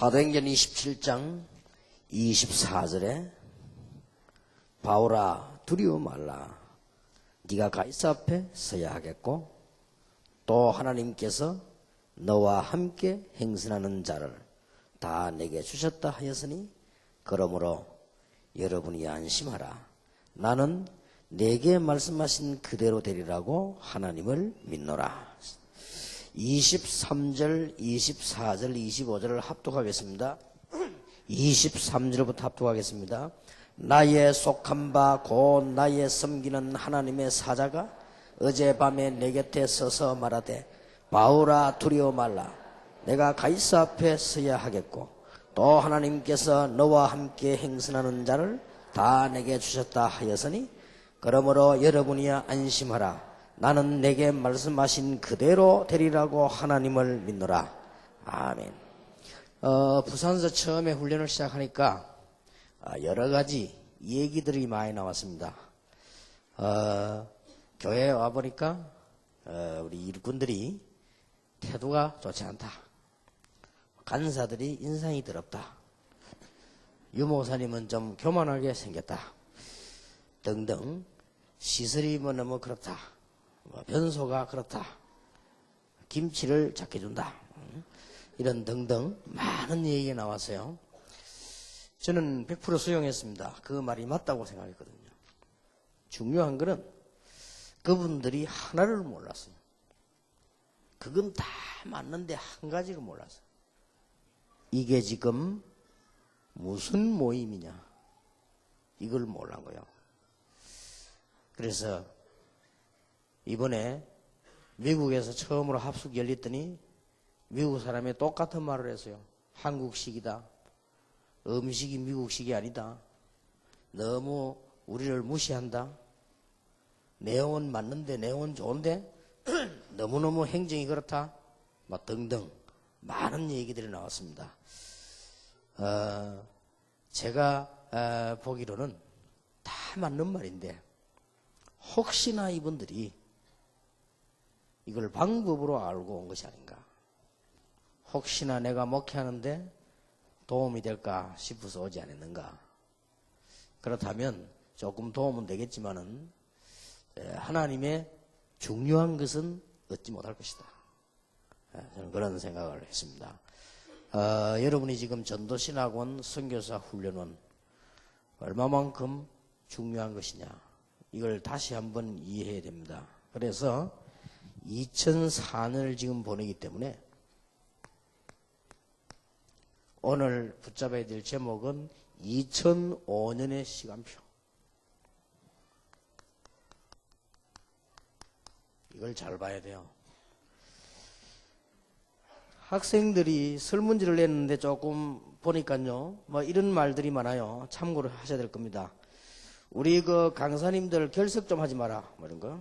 사도행전 27장 24절에 바울아 두려워 말라. 네가 가이사 앞에 서야 하겠고 또 하나님께서 너와 함께 행선하는 자를 다 내게 주셨다 하였으니 그러므로 여러분이 안심하라. 나는 내게 말씀하신 그대로 되리라고 하나님을 믿노라. 23절, 24절, 25절을 합독하겠습니다. 23절부터 합독하겠습니다. 나의 속한 바 곧 나의 섬기는 하나님의 사자가 어젯밤에 내 곁에 서서 말하되 바울아 두려워 말라. 내가 가이사 앞에 서야 하겠고 또 하나님께서 너와 함께 행선하는 자를 다 내게 주셨다 하였으니 그러므로 여러분이 안심하라. 나는 내게 말씀하신 그대로 되리라고 하나님을 믿노라. 아멘. 부산에서 처음에 훈련을 시작하니까 여러 가지 얘기들이 많이 나왔습니다. 교회에 와보니까 우리 일꾼들이 태도가 좋지 않다. 간사들이 인상이 더럽다. 유목사님은 좀 교만하게 생겼다. 등등 시설이 뭐 너무 그렇다. 변소가 그렇다. 김치를 작게 준다. 이런 등등 많은 얘기가 나왔어요. 저는 100% 수용했습니다. 그 말이 맞다고 생각했거든요. 중요한 것은 그분들이 하나를 몰랐어요. 그건 다 맞는데 한 가지를 몰랐어요. 이게 지금 무슨 모임이냐. 이걸 몰란 거예요. 그래서 이번에 미국에서 처음으로 합숙 열렸더니 미국 사람이 똑같은 말을 했어요. 한국식이다. 음식이 미국식이 아니다. 너무 우리를 무시한다. 내용은 맞는데 내용은 좋은데 너무너무 행정이 그렇다. 막 등등 많은 얘기들이 나왔습니다. 제가 보기로는 다 맞는 말인데 혹시나 이분들이 이걸 방법으로 알고 온 것이 아닌가. 혹시나 내가 목회하는데 도움이 될까 싶어서 오지 않았는가. 그렇다면 조금 도움은 되겠지만은 하나님의 중요한 것은 얻지 못할 것이다. 저는 그런 생각을 했습니다. 여러분이 지금 전도신학원 선교사 훈련은 얼마만큼 중요한 것이냐. 이걸 다시 한번 이해해야 됩니다. 그래서 2004년을 지금 보내기 때문에 오늘 붙잡아야 될 제목은 2005년의 시간표. 이걸 잘 봐야 돼요. 학생들이 설문지를 냈는데 조금 보니까요, 뭐 이런 말들이 많아요. 참고를 하셔야 될 겁니다. 우리 그 강사님들 결석 좀 하지 마라. 뭐 이런 거.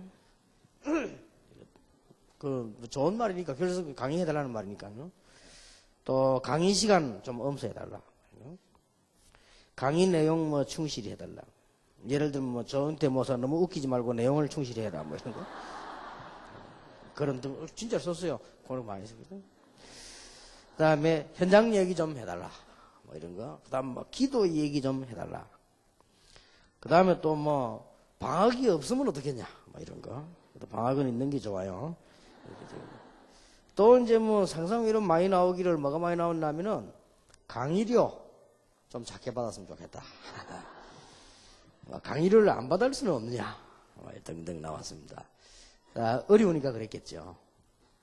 그 좋은 말이니까 결석 강의해달라는 말이니까요. 또 강의 시간 좀 엄수해달라. 강의 내용 뭐 충실히 해달라. 예를 들면 뭐 저한테 뭐서 너무 웃기지 말고 내용을 충실히 해라. 뭐 이런 거. 그런 등 진짜 썼어요. 그런 거 많이 쓰거든. 그 다음에 현장 얘기 좀 해달라. 뭐 이런 거. 그 다음 뭐 기도 얘기 좀 해달라. 그 다음에 또 뭐 방학이 없으면 어떻겠냐. 뭐 이런 거. 방학은 있는 게 좋아요. 또 이제 뭐 상상 이런 많이 나오기를 뭐가 많이 나온다면은 강의료 좀 작게 받았으면 좋겠다. 강의료를 안 받을 수는 없느냐. 등등 나왔습니다. 어려우니까 그랬겠죠.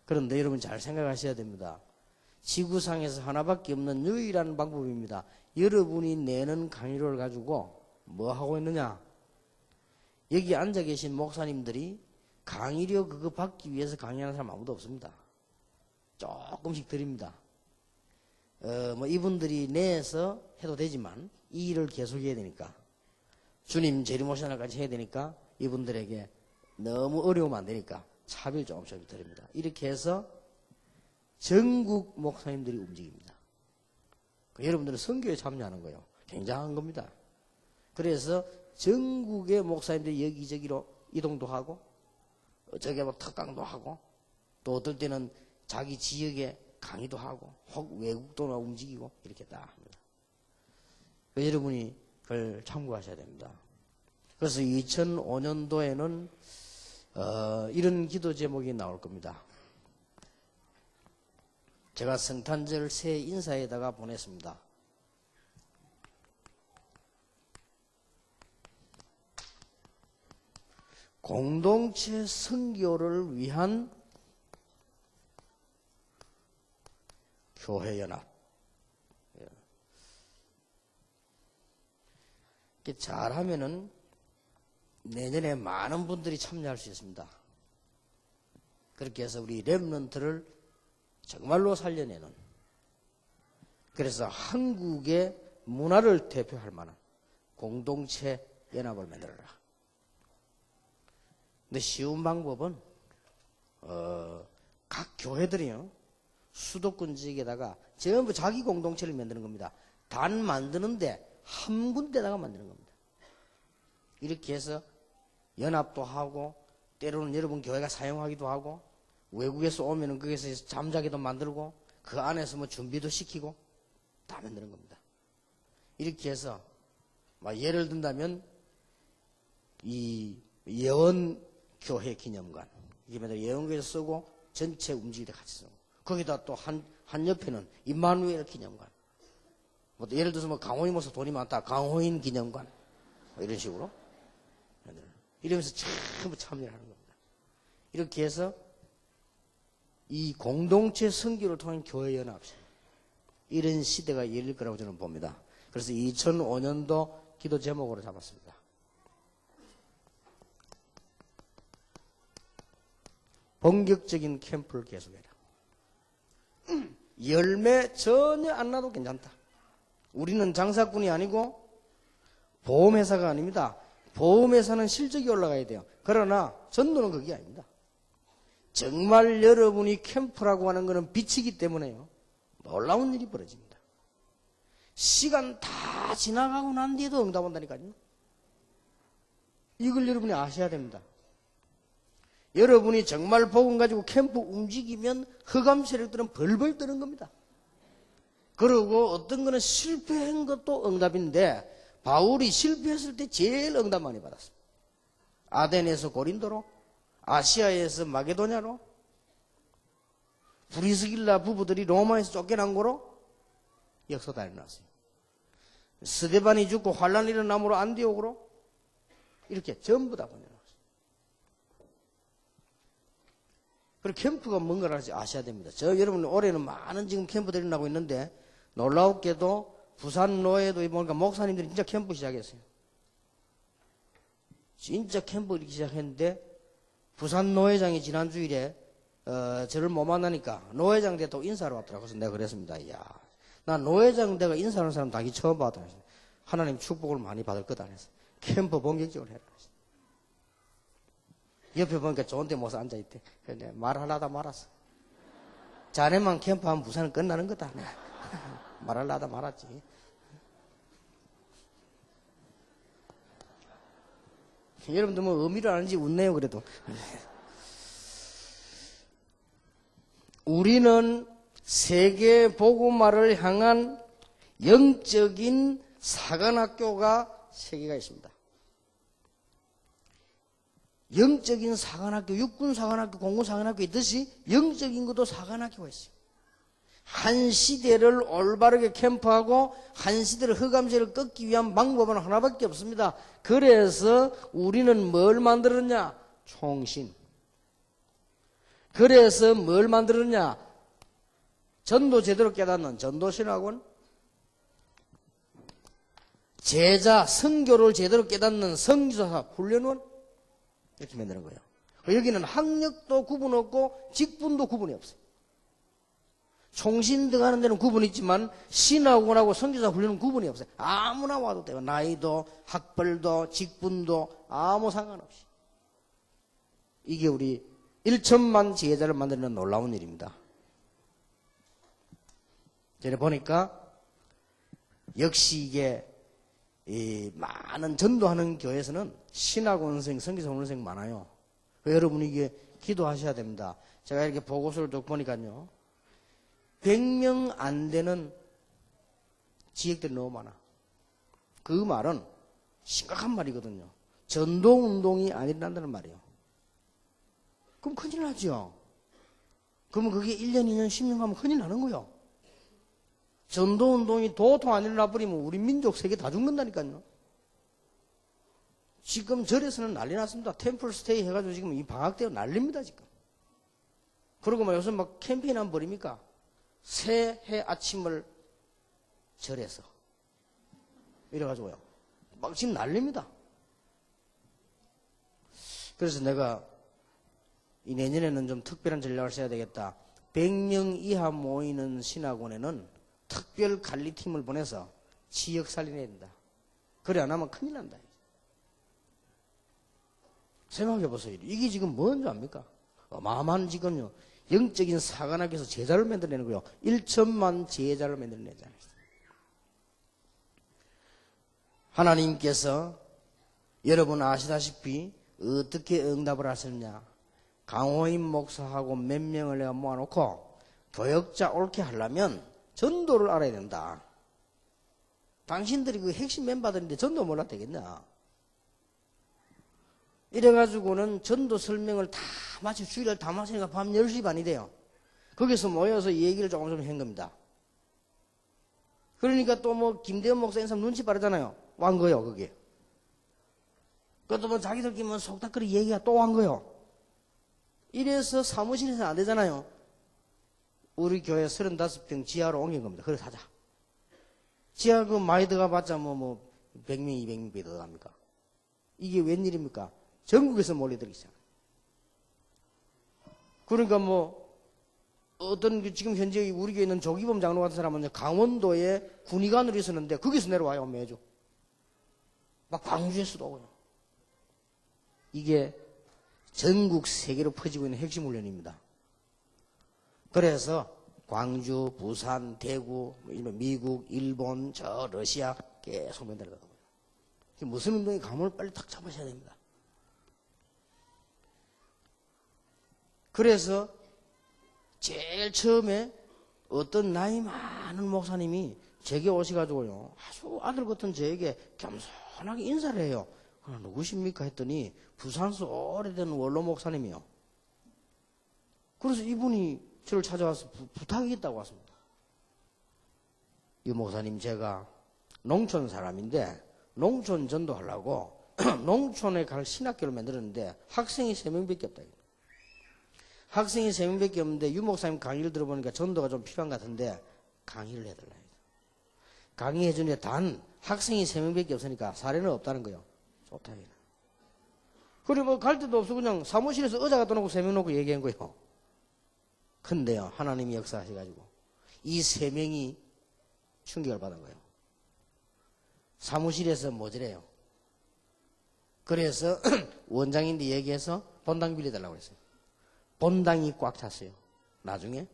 그런데 여러분 잘 생각하셔야 됩니다. 지구상에서 하나밖에 없는 유일한 방법입니다. 여러분이 내는 강의료를 가지고 뭐 하고 있느냐. 여기 앉아 계신 목사님들이 강의료 그거 받기 위해서 강의하는 사람 아무도 없습니다. 조금씩 드립니다. 뭐 이분들이 내서 해도 되지만 이 일을 계속해야 되니까 주님 재림오셔날까지 해야 되니까 이분들에게 너무 어려우면 안 되니까 차비를 조금씩 드립니다. 이렇게 해서 전국 목사님들이 움직입니다. 여러분들은 선교에 참여하는 거예요. 굉장한 겁니다. 그래서 전국의 목사님들이 여기저기로 이동도 하고 저게 뭐 특강도 하고 또 어떨 때는 자기 지역에 강의도 하고 혹 외국도 움직이고 이렇게 다 합니다. 여러분이 그걸 참고하셔야 됩니다. 그래서 2005년도에는 이런 기도 제목이 나올 겁니다. 제가 성탄절 새 인사에다가 보냈습니다. 공동체 선교를 위한 교회연합. 이렇게 잘하면은 내년에 많은 분들이 참여할 수 있습니다. 그렇게 해서 우리 렘넌트를 정말로 살려내는, 그래서 한국의 문화를 대표할 만한 공동체 연합을 만들어라. 근데 쉬운 방법은 각 교회들이요, 수도권 지역에다가 전부 자기 공동체를 만드는 겁니다. 단 만드는데 한 군데다가 만드는 겁니다. 이렇게 해서 연합도 하고, 때로는 여러분 교회가 사용하기도 하고, 외국에서 오면은 거기서 잠자기도 만들고, 그 안에서 뭐 준비도 시키고 다 만드는 겁니다. 이렇게 해서 예를 든다면 이 예원교회 기념관, 이게 예원교회에서 쓰고 전체 움직일 때 같이 쓰고, 거기다 또 한 옆에는 임마누엘 기념관, 뭐 예를 들어서 뭐 강호인 모서 돈이 많다, 강호인 기념관, 이런 식으로 이러면서 전부 참여를 하는 겁니다. 이렇게 해서 이 공동체 선교를 통한 교회 연합, 이런 시대가 열릴 거라고 저는 봅니다. 그래서 2005년도 기도 제목으로 잡았습니다. 본격적인 캠프를 계속해라. 열매 전혀 안 나도 괜찮다. 우리는 장사꾼이 아니고 보험회사가 아닙니다. 보험회사는 실적이 올라가야 돼요. 그러나 전도는 그게 아닙니다. 정말 여러분이 캠프라고 하는 것은 빛이기 때문에요, 놀라운 일이 벌어집니다. 시간 다 지나가고 난 뒤에도 응답 온다니까요. 이걸 여러분이 아셔야 됩니다. 여러분이 정말 복음 가지고 캠프 움직이면 흑암 세력들은 벌벌 떠는 겁니다. 그리고 어떤 거는 실패한 것도 응답인데, 바울이 실패했을 때 제일 응답 많이 받았습니다. 아덴에서 고린도로, 아시아에서 마게도냐로, 브리스길라 부부들이 로마에서 쫓겨난 거로 역사가 일어났어요. 스데반이 죽고 환란이 일어남으로 안디옥으로, 이렇게 전부 다 보내놨어요. 그리고 캠프가 뭔가를 아셔야 됩니다. 여러분 올해는 많은 지금 캠프들이 나고 있는데, 놀라웠게도 부산 노예도 보니까 목사님들이 진짜 캠프 시작했어요. 진짜 캠프 이렇게 시작했는데, 부산 노회장이 지난 주일에 저를 못 만나니까 노회장 대도 인사를 왔더라고요. 그래서 내가 그랬습니다. 이야, 나 노회장 대가 인사하는 사람 당연히 처음 봤다. 하나님 축복을 많이 받을 거다. 그래서 캠프 본격적으로 해라. 옆에 보니까 좋은 데 모서 앉아있대. 그래서 말하려다 말았어. 자네만 캠프하면 부산은 끝나는 거다. 말하려다 말았지. 여러분들 뭐 의미를 아는지 웃네요. 그래도 우리는 세계 복음화를 향한 영적인 사관학교가 세 개가 있습니다. 영적인 사관학교, 육군 사관학교, 공군 사관학교 있듯이 영적인 것도 사관학교가 있어요. 한 시대를 올바르게 캠프하고 한 시대를 흑암세를 꺾기 위한 방법은 하나밖에 없습니다. 그래서 우리는 뭘 만들었냐? 총신. 그래서 뭘 만들었냐? 전도 제대로 깨닫는 전도신학원, 제자 선교를 제대로 깨닫는 선지자 훈련원, 이렇게 만드는 거예요. 여기는 학력도 구분 없고 직분도 구분이 없어요. 총신 등하는 데는 구분이 있지만 신학원하고 선지자 훈련은 구분이 없어요. 아무나 와도 돼요. 나이도 학벌도 직분도 아무 상관없이. 이게 우리 1천만 제자를 만드는 놀라운 일입니다. 전에 보니까 역시 이게 이 많은 전도하는 교회에서는 신학원생, 선지자 훈련생 많아요. 여러분이 이게 기도하셔야 됩니다. 제가 이렇게 보고서를 쭉 보니까요, 100명 안 되는 지역들이 너무 많아. 그 말은 심각한 말이거든요. 전도운동이 안 일어난다는 말이에요. 그럼 큰일 나죠. 그러면 그게 1년, 2년, 10년 가면 큰일 나는 거예요. 전도운동이 도통 안 일어나 버리면 우리 민족 세계 다 죽는다니까요. 지금 절에서는 난리 났습니다. 템플 스테이 해가지고 지금 이 방학 때 난립니다, 지금. 그러고 막 요새 막 캠페인 한번 벌입니까? 새해 아침을 절에서. 이래가지고요. 막 지금 난립니다. 그래서 내가 이 내년에는 좀 특별한 전략을 써야 되겠다. 100명 이하 모이는 신학원에는 특별 관리팀을 보내서 지역 살려내야 된다. 그래 안 하면 큰일 난다. 생각해보세요. 이게 지금 뭔지 압니까? 어마어마한 지금요. 영적인 사관학에서 제자를 만들어내는 거예요. 1천만 제자를 만들어내잖아요. 하나님께서 여러분 아시다시피 어떻게 응답을 하셨냐. 강호인 목사하고 몇 명을 내가 모아놓고 교역자 옳게 하려면 전도를 알아야 된다. 당신들이 그 핵심 멤버들인데 전도 몰라도 되겠냐. 이래가지고는 전도 설명을 다 마치 주일날 다 마치니까 밤 10시 반이 돼요. 거기서 모여서 얘기를 조금 한 겁니다. 그러니까 또 뭐 김대현 목사 인사 눈치 빠르잖아요. 완 거요, 그게. 그것도 뭐 자기들끼리 뭐 속닥거리 얘기가 또 완 거요. 이래서 사무실에서 안 되잖아요. 우리 교회 35평 지하로 옮긴 겁니다. 그래서 하자. 지하 그 많이 들어가봤자 뭐 100명, 200명 들어갑니까? 이게 웬일입니까? 전국에서 몰려들기 시작. 그러니까 뭐 어떤 지금 현재 우리 교회 있는 조기범 장로 같은 사람은 강원도에 군의관으로 있었는데 거기서 내려와요 매주. 막 광주에서도 오고요. 이게 전국 세계로 퍼지고 있는 핵심 훈련입니다. 그래서 광주, 부산, 대구, 미국, 일본, 저 러시아 계속 만들어가는 거예요. 무슨 운동이 감을 빨리 탁 잡으셔야 됩니다. 그래서 제일 처음에 어떤 나이 많은 목사님이 제게 오셔가지고요. 아주 아들 같은 저에게 겸손하게 인사를 해요. 누구십니까? 했더니 부산서 오래된 원로 목사님이요. 그래서 이분이 저를 찾아와서 부탁이 있다고 왔습니다. 이 목사님 제가 농촌 사람인데 농촌 전도하려고 농촌에 갈 신학교를 만들었는데 학생이 3명밖에 없다. 학생이 3명밖에 없는데 유 목사님 강의를 들어보니까 전도가 좀 필요한 것 같은데 강의를 해달라. 강의해 주는데 단 학생이 3명밖에 없으니까 사례는 없다는 거예요. 좋다. 그리고 뭐 갈 데도 없어 그냥 사무실에서 의자 갖다 놓고 3명 놓고 얘기한 거예요. 근데요 하나님이 역사하셔가지고 이 3명이 충격을 받은 거예요. 사무실에서 모자래요. 그래서 원장인데 얘기해서 본당 빌려달라고 했어요. 본당이 꽉 찼어요. 나중에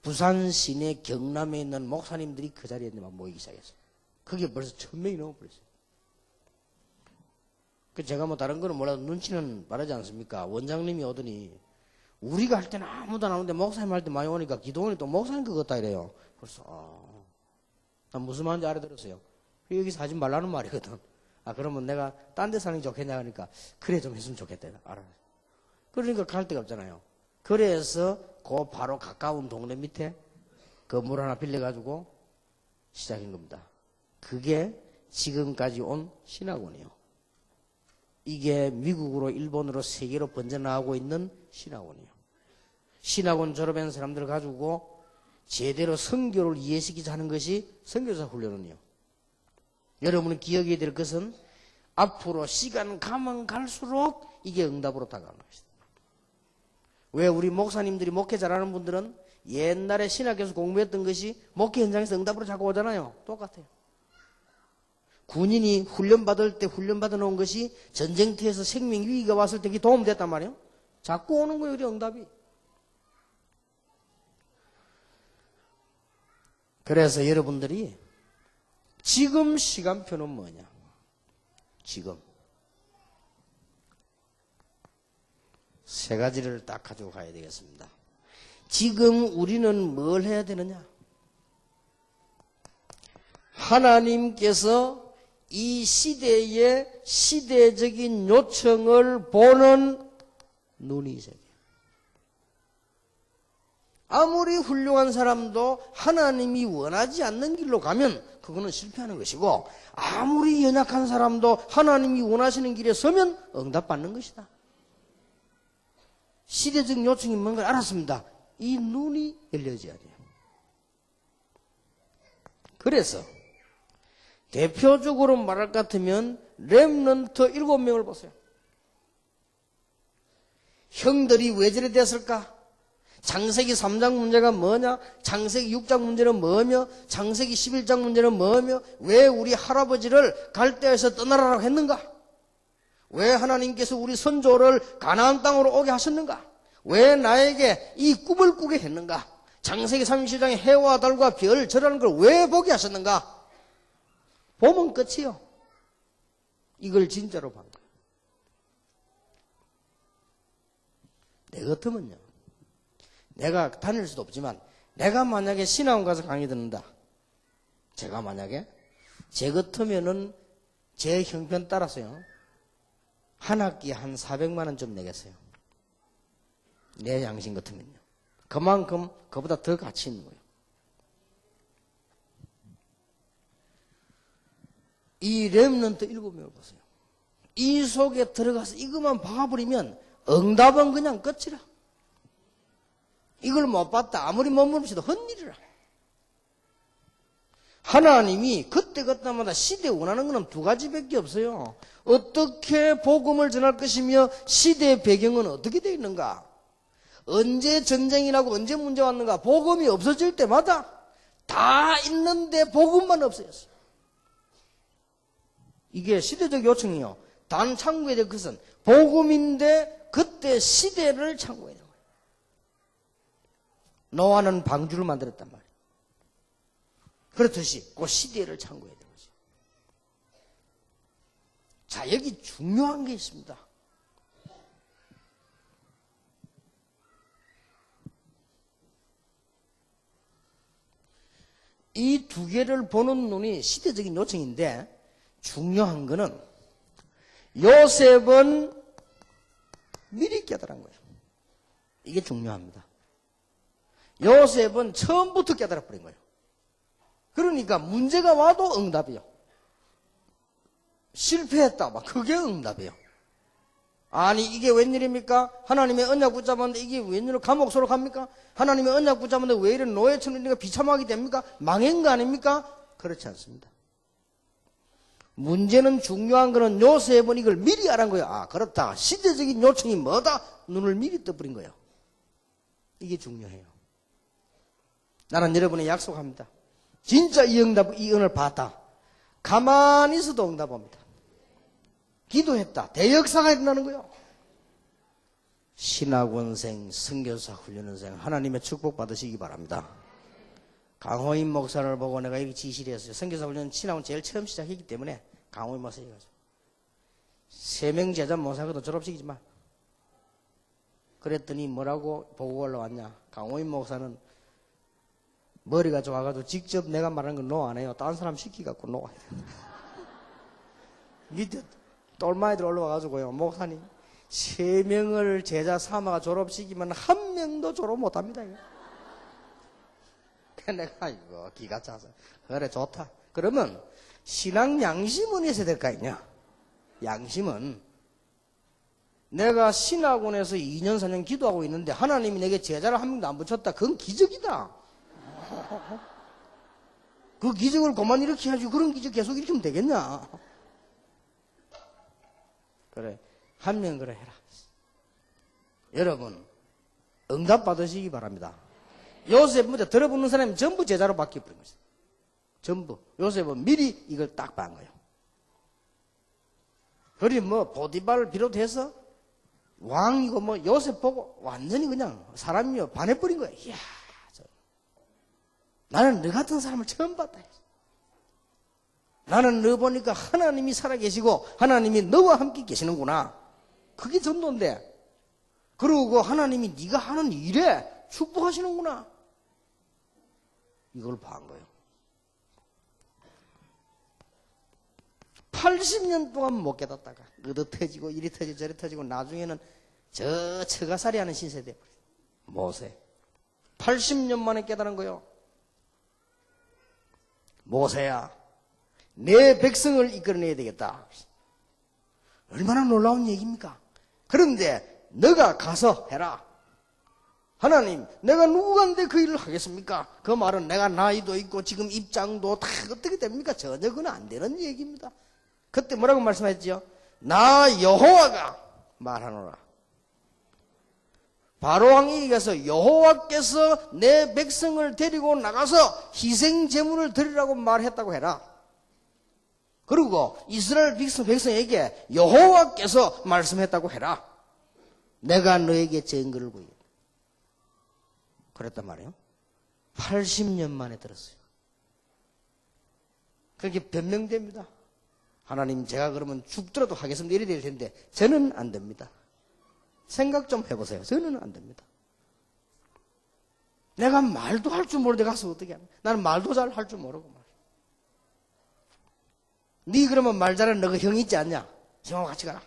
부산 시내 경남에 있는 목사님들이 그 자리에 막 모이기 시작했어요. 그게 벌써 1000명이 넘어버렸어요. 그 제가 뭐 다른 거는 몰라도 눈치는 빠르지 않습니까? 원장님이 오더니 우리가 할 때는 아무도 안 오는데 목사님 할 때 많이 오니까 기도원이 또 목사님 그것 같다 이래요. 그래서 난 무슨 말인지 알아들었어요. 여기서 하지 말라는 말이거든. 그러면 내가 딴 데 사는 게 좋겠냐 하니까 그래 좀 했으면 좋겠다. 알아. 그러니까 갈 데가 없잖아요. 그래서 그 바로 가까운 동네 밑에 건물 하나 빌려가지고 시작한 겁니다. 그게 지금까지 온 신학원이에요. 이게 미국으로 일본으로 세계로 번져나가고 있는 신학원이에요. 신학원 졸업한 사람들을 가지고 제대로 선교를 이해시키자 하는 것이 선교사 훈련은요. 여러분은 기억해야 될 것은 앞으로 시간 가면 갈수록 이게 응답으로 다가가는 것이다. 왜 우리 목사님들이 목회 잘하는 분들은 옛날에 신학교에서 공부했던 것이 목회 현장에서 응답으로 자꾸 오잖아요. 똑같아요. 군인이 훈련받을 때 훈련받아 놓은 것이 전쟁터에서 생명 위기가 왔을 때 그게 도움됐단 말이에요. 자꾸 오는 거예요, 우리 응답이. 그래서 여러분들이 지금 시간표는 뭐냐? 지금. 세 가지를 딱 가지고 가야 되겠습니다. 지금 우리는 뭘 해야 되느냐? 하나님께서 이 시대의 시대적인 요청을 보는 눈이 있어야 돼요. 아무리 훌륭한 사람도 하나님이 원하지 않는 길로 가면 그거는 실패하는 것이고, 아무리 연약한 사람도 하나님이 원하시는 길에 서면 응답받는 것이다. 시대적 요청이 뭔가 알았습니다. 이 눈이 열려져야 돼요. 그래서 대표적으로 말할 것 같으면 렘넌트 7명을 보세요. 형들이 왜 저래 됐을까? 창세기 3장 문제가 뭐냐? 창세기 6장 문제는 뭐며? 창세기 11장 문제는 뭐며? 왜 우리 할아버지를 갈대아에서 떠나라고 했는가? 왜 하나님께서 우리 선조를 가나안 땅으로 오게 하셨는가? 왜 나에게 이 꿈을 꾸게 했는가? 창세기 37장에 해와 달과 별 저라는 걸 왜 보게 하셨는가? 보면 끝이요. 이걸 진짜로 본 거예요. 내 같으면요, 내가 다닐 수도 없지만 내가 만약에 신학원 가서 강의 듣는다, 제가 만약에 제 같으면은 제 형편 따라서요 한 학기에 한 400만 원 좀 내겠어요. 내 양심 같으면요. 그만큼 그보다 더 가치 있는 거예요. 이 렘넌트 7명을 보세요. 이 속에 들어가서 이것만 봐버리면 응답은 그냥 끝이라. 이걸 못 봤다 아무리 머무릅시다 헛일이라. 하나님이 그때마다 시대에 원하는 것은 두 가지밖에 없어요. 어떻게 복음을 전할 것이며 시대의 배경은 어떻게 되어 있는가? 언제 전쟁이라고 언제 문제 왔는가? 복음이 없어질 때마다 다 있는데 복음만 없어졌어요. 이게 시대적 요청이요. 단 참고해야 될 것은 복음인데 그때 시대를 참고해야 돼요. 노아는 방주를 만들었단 말이에요. 그렇듯이 그 시대를 참고해야 되는 거죠. 자, 여기 중요한 게 있습니다. 이 두 개를 보는 눈이 시대적인 요청인데, 중요한 거는 요셉은 미리 깨달은 거예요. 이게 중요합니다. 요셉은 처음부터 깨달아버린 거예요. 그러니까 문제가 와도 응답이요. 실패했다, 막 그게 응답이에요. 아니 이게 웬일입니까? 하나님의 언약 붙잡았는데 이게 웬일로 감옥소로 갑니까? 하나님의 언약 붙잡았는데 왜 이런 노예처럼 이렇게 비참하게 됩니까? 망한 거 아닙니까? 그렇지 않습니다. 문제는 중요한 거는 요셉은 이걸 미리 알은 거예요. 아 그렇다. 시대적인 요청이 뭐다? 눈을 미리 떠버린 거예요. 이게 중요해요. 나는 여러분에 약속합니다. 진짜 이 은을 봤다. 가만히 있어도 응답합니다. 기도했다. 대역사가 일어나는 거예요. 신학원생, 선교사 훈련원생 하나님의 축복 받으시기 바랍니다. 강호인 목사를 보고 내가 이렇게 지시를 했어요. 선교사 훈련 신학원 제일 처음 시작했기 때문에 강호인 목사 얘기하죠. 3명 제자 모사거든 졸업시키지만. 그랬더니 뭐라고 보고가 올라왔냐. 강호인 목사는 머리가 좋아가지고 직접 내가 말하는 건 노 안 해요. 다른 사람 시키갖고 노 안 해요. 밑에 똘마이들 올라와가지고요. 목사님 3명을 제자 삼아가 졸업시키면 1명도 졸업 못합니다. 내가 이거 기가 차서 그래 좋다. 그러면 신앙 양심은 있어야 될 거 아니냐. 양심은 내가 신학원에서 2년 4년 기도하고 있는데 하나님이 내게 제자를 1명도 안 붙였다. 그건 기적이다. 그 기적을 그만 이렇게 해야지. 그런 기적 계속 일으키면 되겠냐. 그래 1명 그래 해라. 여러분 응답 받으시기 바랍니다. 요셉 문제 들어보는 사람이 전부 제자로 바뀌어버린 거죠. 전부. 요셉은 미리 이걸 딱 본 거예요. 그리고 뭐 보디발을 비롯해서 왕이고 뭐 요셉 보고 완전히 그냥 사람이요 반해버린 거예요. 이야, 나는 너 같은 사람을 처음 봤다. 나는 너 보니까 하나님이 살아계시고 하나님이 너와 함께 계시는구나. 그게 전도인데. 그러고 하나님이 네가 하는 일에 축복하시는구나. 이걸 봐한 거예요. 80년 동안 못 깨닫다가 얻어 터지고 이리 터지고 저리 터지고 나중에는 저 처가살이 하는 신세 돼버렸어요. 모세. 80년 만에 깨달은 거예요. 모세야, 내 백성을 이끌어내야 되겠다. 얼마나 놀라운 얘기입니까? 그런데 너가 가서 해라. 하나님, 내가 누구한테 그 일을 하겠습니까? 그 말은 내가 나이도 있고 지금 입장도 다 어떻게 됩니까? 전혀 그건 안 되는 얘기입니다. 그때 뭐라고 말씀하셨죠? 나 여호와가 말하노라. 바로왕이 가서 여호와께서 내 백성을 데리고 나가서 희생 제물을 드리라고 말했다고 해라. 그리고 이스라엘 백성에게 여호와께서 말씀했다고 해라. 내가 너에게 증거를 구하겠다. 그랬단 말이에요. 80년 만에 들었어요. 그렇게 변명됩니다. 하나님, 제가 그러면 죽더라도 하겠습니다. 이래 될 텐데 저는 안 됩니다. 생각 좀 해보세요. 저는 안 됩니다. 내가 말도 할 줄 모르는데 가서 어떻게 하냐. 나는 말도 잘 할 줄 모르고 말이야. 네 그러면 말 잘하는 너가 형이 있지 않냐? 형하고 같이 가라.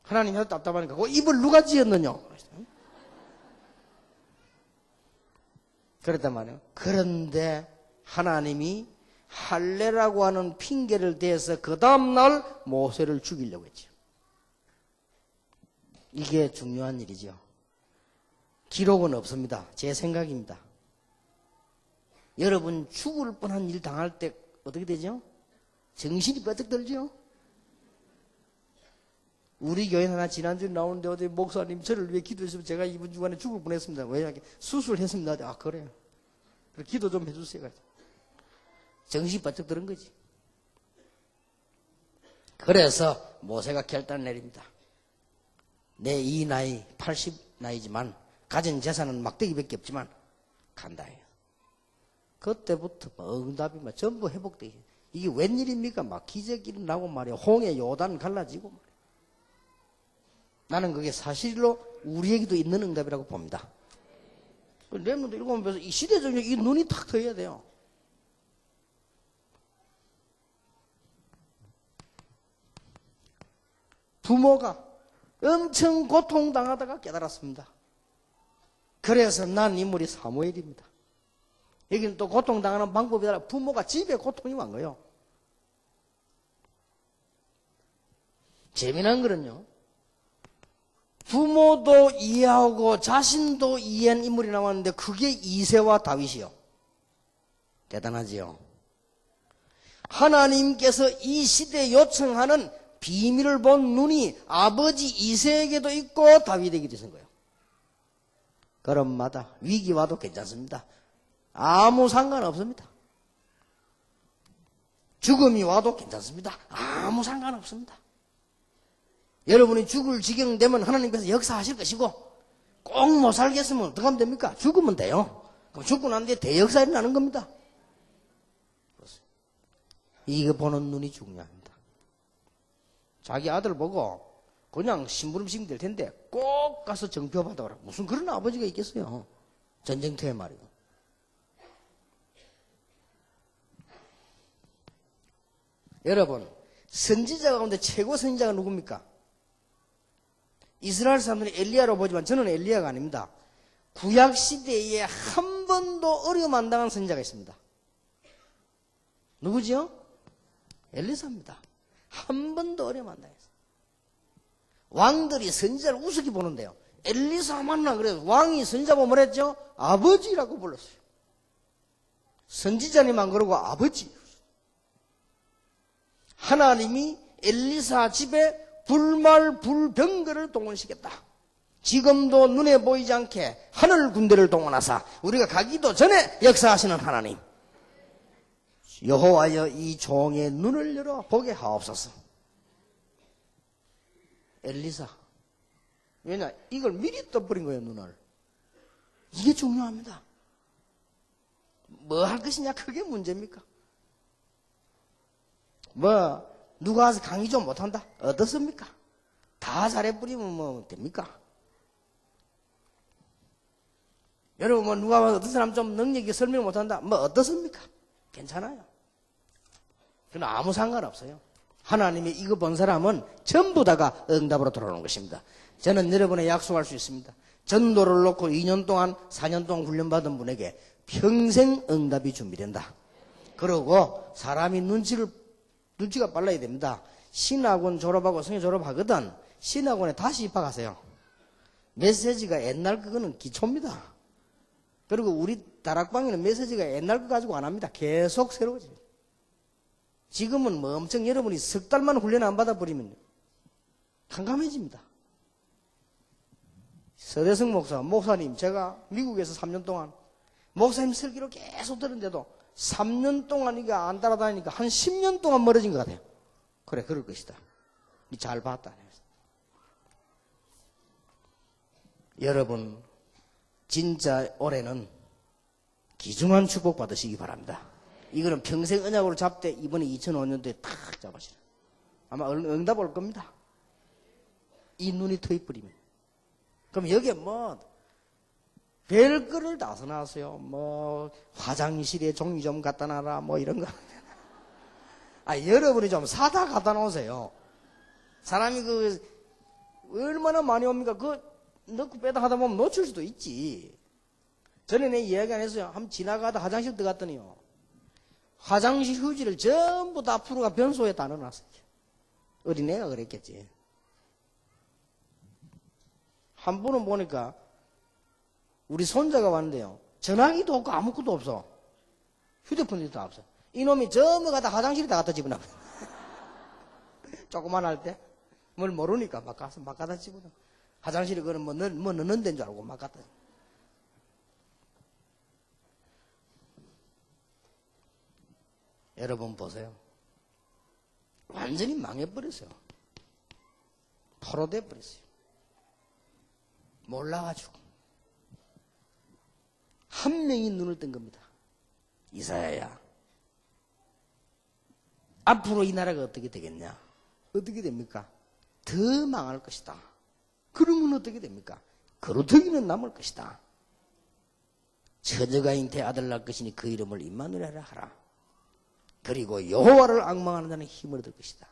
하나님 해도 답답하니까 그 입을 누가 지었느냐? 그랬단 말이에요. 그런데 하나님이 할례라고 하는 핑계를 대서 그 다음날 모세를 죽이려고 했죠. 이게 중요한 일이죠. 기록은 없습니다. 제 생각입니다. 여러분 죽을 뻔한 일 당할 때 어떻게 되죠? 정신이 버쩍 들죠? 우리 교회 하나 지난주에 나오는데 어디 목사님 저를 위해 기도했으면 제가 이번 주간에 죽을 뻔했습니다. 왜냐하면 수술했습니다. 아 그래요. 기도 좀 해주세요. 정신이 버쩍 드는 거지. 그래서 모세가 결단을 내립니다. 내 이 나이 80 나이지만 가진 재산은 막대기밖에 없지만 간다 해요. 그때부터 응답이 막 전부 회복되게. 이게 웬일입니까? 막 기적이 일어나고 말이야. 홍해 요단 갈라지고 말이야. 나는 그게 사실로 우리에게도 있는 응답이라고 봅니다. 렘넌트 읽어보면서 이 시대적으로 이 눈이 탁 트여야 돼요. 부모가 엄청 고통당하다가 깨달았습니다. 그래서 난 인물이 사무엘입니다. 여기는 또 고통당하는 방법이 아니라 부모가 집에 고통이 온 거예요. 재미난 거는요. 부모도 이해하고 자신도 이해한 인물이 나왔는데 그게 이새와 다윗이요. 대단하지요. 하나님께서 이 시대에 요청하는 비밀을 본 눈이 아버지 이새에게도 있고 다윗에게도 있는 거예요. 그럼마다 위기 와도 괜찮습니다. 아무 상관없습니다. 죽음이 와도 괜찮습니다. 아무 상관없습니다. 여러분이 죽을 지경 되면 하나님께서 역사하실 것이고 꼭 못 살겠으면 어떻게 하면 됩니까? 죽으면 돼요. 그럼 죽고 난 뒤에 대역사 일어나는 겁니다. 이거 보는 눈이 중요합니다. 자기 아들 보고 그냥 심부름시키면 될 텐데 꼭 가서 정표 받아오라. 무슨 그런 아버지가 있겠어요. 전쟁터에 말이에요. 여러분 선지자 가운데 최고 선지자가 누굽니까? 이스라엘 사람들이 엘리야로 보지만 저는 엘리야가 아닙니다. 구약시대에 한 번도 어려움 안 당한 선지자가 있습니다. 누구지요? 엘리사입니다. 한 번도 어려움 안 당했어요. 왕들이 선지자를 우습게 보는데요. 엘리사 만나 그래서 왕이 선지자 보면 뭐라 했죠? 아버지라고 불렀어요. 선지자님만 그러고 아버지. 하나님이 엘리사 집에 불말 불병거를 동원시켰다. 지금도 눈에 보이지 않게 하늘 군대를 동원하사 우리가 가기도 전에 역사하시는 하나님. 여호와여 이 종의 눈을 열어 보게 하옵소서. 엘리사. 왜냐? 이걸 미리 떠버린 거예요, 눈을. 이게 중요합니다. 뭐 할 것이냐, 그게 문제입니까? 누가 와서 강의 좀 못한다? 어떻습니까? 다 잘해버리면 뭐 됩니까? 여러분, 뭐, 누가 봐도 어떤 사람 좀 능력이 설명 못한다? 뭐, 어떻습니까? 괜찮아요. 그건 아무 상관없어요. 하나님이 이거 본 사람은 전부 다가 응답으로 돌아오는 것입니다. 저는 여러분에 약속할 수 있습니다. 전도를 놓고 2년 동안, 4년 동안 훈련받은 분에게 평생 응답이 준비된다. 그리고 사람이 눈치가 빨라야 됩니다. 신학원 졸업하고 성회 졸업하거든. 신학원에 다시 입학하세요. 메시지가 옛날 그거는 기초입니다. 그리고 우리 다락방에는 메시지가 옛날 거 가지고 안 합니다. 계속 새로워져요. 지금은 뭐 엄청 여러분이 석 달만 훈련 안 받아버리면 캄캄해집니다. 서대성 목사님, 제가 미국에서 3년 동안 목사님 설교를 계속 들었는데도 3년 동안 이게 안 따라다니니까 한 10년 동안 멀어진 것 같아요. 그래, 그럴 것이다. 잘 봤다. 여러분, 진짜 올해는 귀중한 축복 받으시기 바랍니다. 이거는 평생 언약으로 잡되 이번에 2005년도에 탁 잡으시라. 아마 응답 올 겁니다. 이 눈이 트입버리면. 그럼 여기에 뭐 별거를 다 써놨어요. 뭐 화장실에 종이 좀 갖다 놔라 뭐 이런 거. 여러분이 좀 사다 갖다 놓으세요. 사람이 얼마나 많이 옵니까? 넣고 빼다 하다 보면 놓칠 수도 있지. 전에 내 이야기 안 했어요. 한번 지나가다 화장실 들어갔더니요. 화장실 휴지를 전부 다 프로가 변소에 다 넣어놨어요. 어린애가 그랬겠지. 한 번은 보니까 우리 손자가 왔는데요. 전화기도 없고 아무것도 없어. 휴대폰도 다 없어. 이놈이 전부 가다 화장실에 다 갖다 집어넣어. 조그만 할 때. 뭘 모르니까 막 가서 막 갖다 집어넣어. 화장실에 그는 뭐 넣는 데인 줄 알고 막 갖다. 여러분 보세요. 완전히 망해버렸어요. 포로돼 버렸어요. 몰라가지고. 한 명이 눈을 뜬 겁니다. 이사야야. 앞으로 이 나라가 어떻게 되겠냐? 어떻게 됩니까? 더 망할 것이다. 그러면 어떻게 됩니까? 거루터기는 남을 것이다. 처녀가 잉태 아들 낳을 것이니 그 이름을 임마누엘이라 하라. 그리고 여호와를 앙망하는 자는 힘을 얻을 것이다.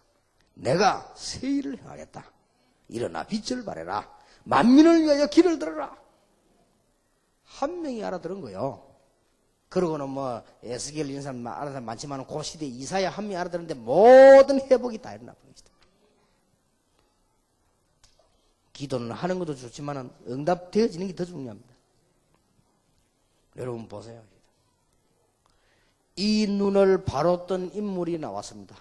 내가 새 일을 행하겠다. 일어나 빛을 발해라. 만민을 위하여 길을 들어라. 한 명이 알아들은 거요. 그러고는 뭐 에스겔 이런 사람 알아듣는 사람 많지만 그 시대 이사야 한 명이 알아들었는데 모든 회복이 다 일어나 버린 것이다. 기도는 하는 것도 좋지만 응답되어지는 게 더 중요합니다. 여러분 보세요. 이 눈을 바로 뜬 인물이 나왔습니다.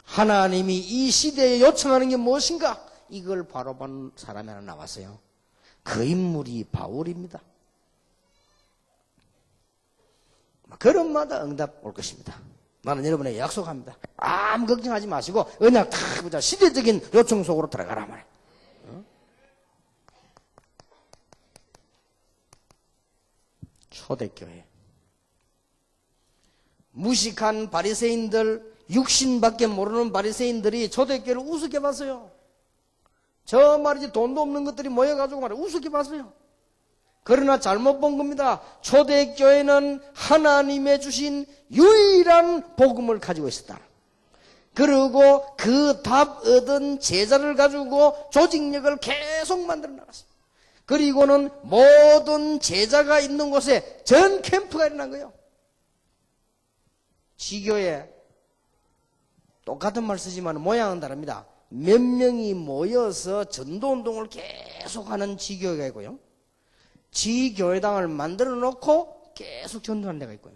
하나님이 이 시대에 요청하는 게 무엇인가? 이걸 바로 본 사람이 하나 나왔어요. 그 인물이 바울입니다. 걸음마다 응답 올 것입니다. 나는 여러분에게 약속합니다. 아무 걱정하지 마시고 언약 탁 보자. 시대적인 요청 속으로 들어가라 말이야. 초대교회. 무식한 바리새인들, 육신밖에 모르는 바리새인들이 초대교회를 우습게 봤어요. 저 말이지 돈도 없는 것들이 모여가지고 말이야 우습게 봤어요. 그러나 잘못 본 겁니다. 초대교회는 하나님의 주신 유일한 복음을 가지고 있었다. 그리고 그 답 얻은 제자를 가지고 조직력을 계속 만들어 나갔습니다. 그리고는 모든 제자가 있는 곳에 전 캠프가 일어난 거예요. 지교에 똑같은 말 쓰지만 모양은 다릅니다. 몇 명이 모여서 전도운동을 계속하는 지교회가 있고요. 지교회당을 만들어 놓고 계속 전도하는 데가 있고요.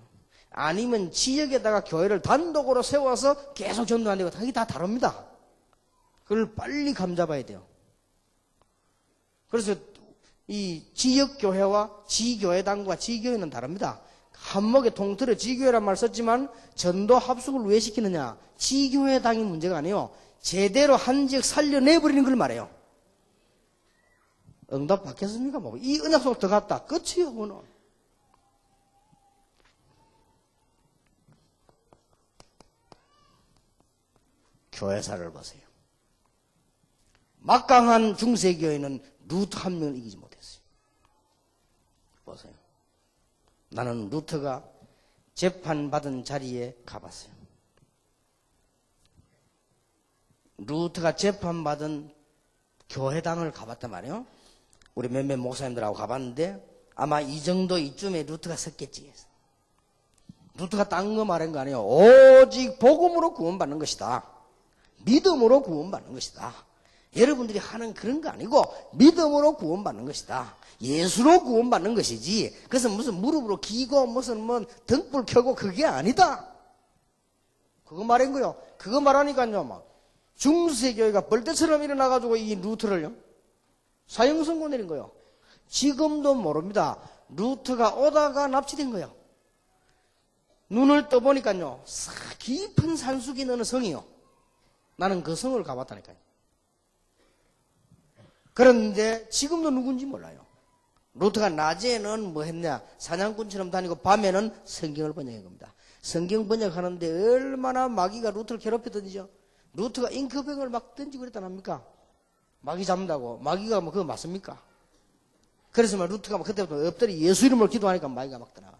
아니면 지역에다가 교회를 단독으로 세워서 계속 전도하는 데가 이게 다 다릅니다. 그걸 빨리 감잡아야 돼요. 그래서 이 지역교회와 지교회당과 지교회는 다릅니다. 한목에 통틀어 지교회란 말 썼지만 전도 합숙을 왜 시키느냐? 지교회당이 문제가 아니에요. 제대로 한 지역 살려내버리는 걸 말해요. 응답 받겠습니까? 뭐. 이 언약 속 들어갔다. 끝이에요, 그거는. 교회사를 보세요. 막강한 중세교회는 루트 한 명을 이기지 못했어요. 보세요. 나는 루터가 재판받은 자리에 가봤어요. 루터가 재판받은 교회당을 가봤단 말이에요. 우리 몇몇 목사님들하고 가봤는데 아마 이 정도 이쯤에 루터가 섰겠지. 루터가 딴 거 말한 거 아니에요. 오직 복음으로 구원받는 것이다. 믿음으로 구원받는 것이다. 여러분들이 하는 그런 거 아니고 믿음으로 구원받는 것이다. 예수로 구원받는 것이지. 그래서 무슨 무릎으로 기고 무슨 뭐 등불 켜고 그게 아니다. 그거 말한 거요. 그거 말하니까요. 막 중세교회가 벌떼처럼 일어나가지고 이 루터를요. 사형 선고 내린 거요. 지금도 모릅니다. 루터가 오다가 납치된 거요. 눈을 떠보니까요. 깊은 산속에 있는 성이요. 나는 그 성을 가봤다니까요. 그런데 지금도 누군지 몰라요. 루터가 낮에는 뭐 했냐. 사냥꾼처럼 다니고 밤에는 성경을 번역한 겁니다. 성경 번역하는데 얼마나 마귀가 루터를 괴롭혔던지요. 루터가 잉크병을 막 던지고 그랬단 합니까? 마귀 잡는다고. 마귀가 뭐 그거 맞습니까? 그래서 막 루터가 막 그때부터 엎드려 예수 이름을 기도하니까 마귀가 막 떠나가.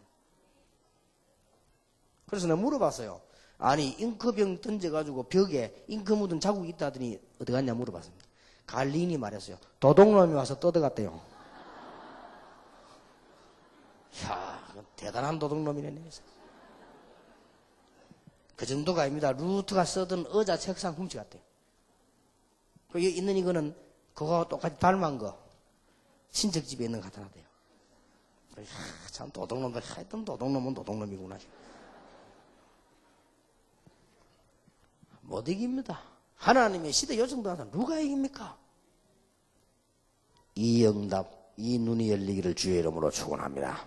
그래서 내가 물어봤어요. 아니 잉크병 던져가지고 벽에 잉크 묻은 자국이 있다 하더니 어디 갔냐 물어봤습니다. 갈린이 말했어요. 도둑놈이 와서 뜯어갔대요. 이야, 대단한 도둑놈이네. 그 정도가 아닙니다. 루터가 쓰던 의자 책상 훔쳐갔대요. 여기 있는 이거는 그거하고 똑같이 닮은 거 친척집에 있는 거 갖다 놨대요. 참 도둑놈들 하여튼 도둑놈은 도둑놈이구나. 못 이깁니다. 하나님의 시대 요청도 항상 누가 이깁니까? 이 응답, 이 눈이 열리기를 주의 이름으로 축원합니다.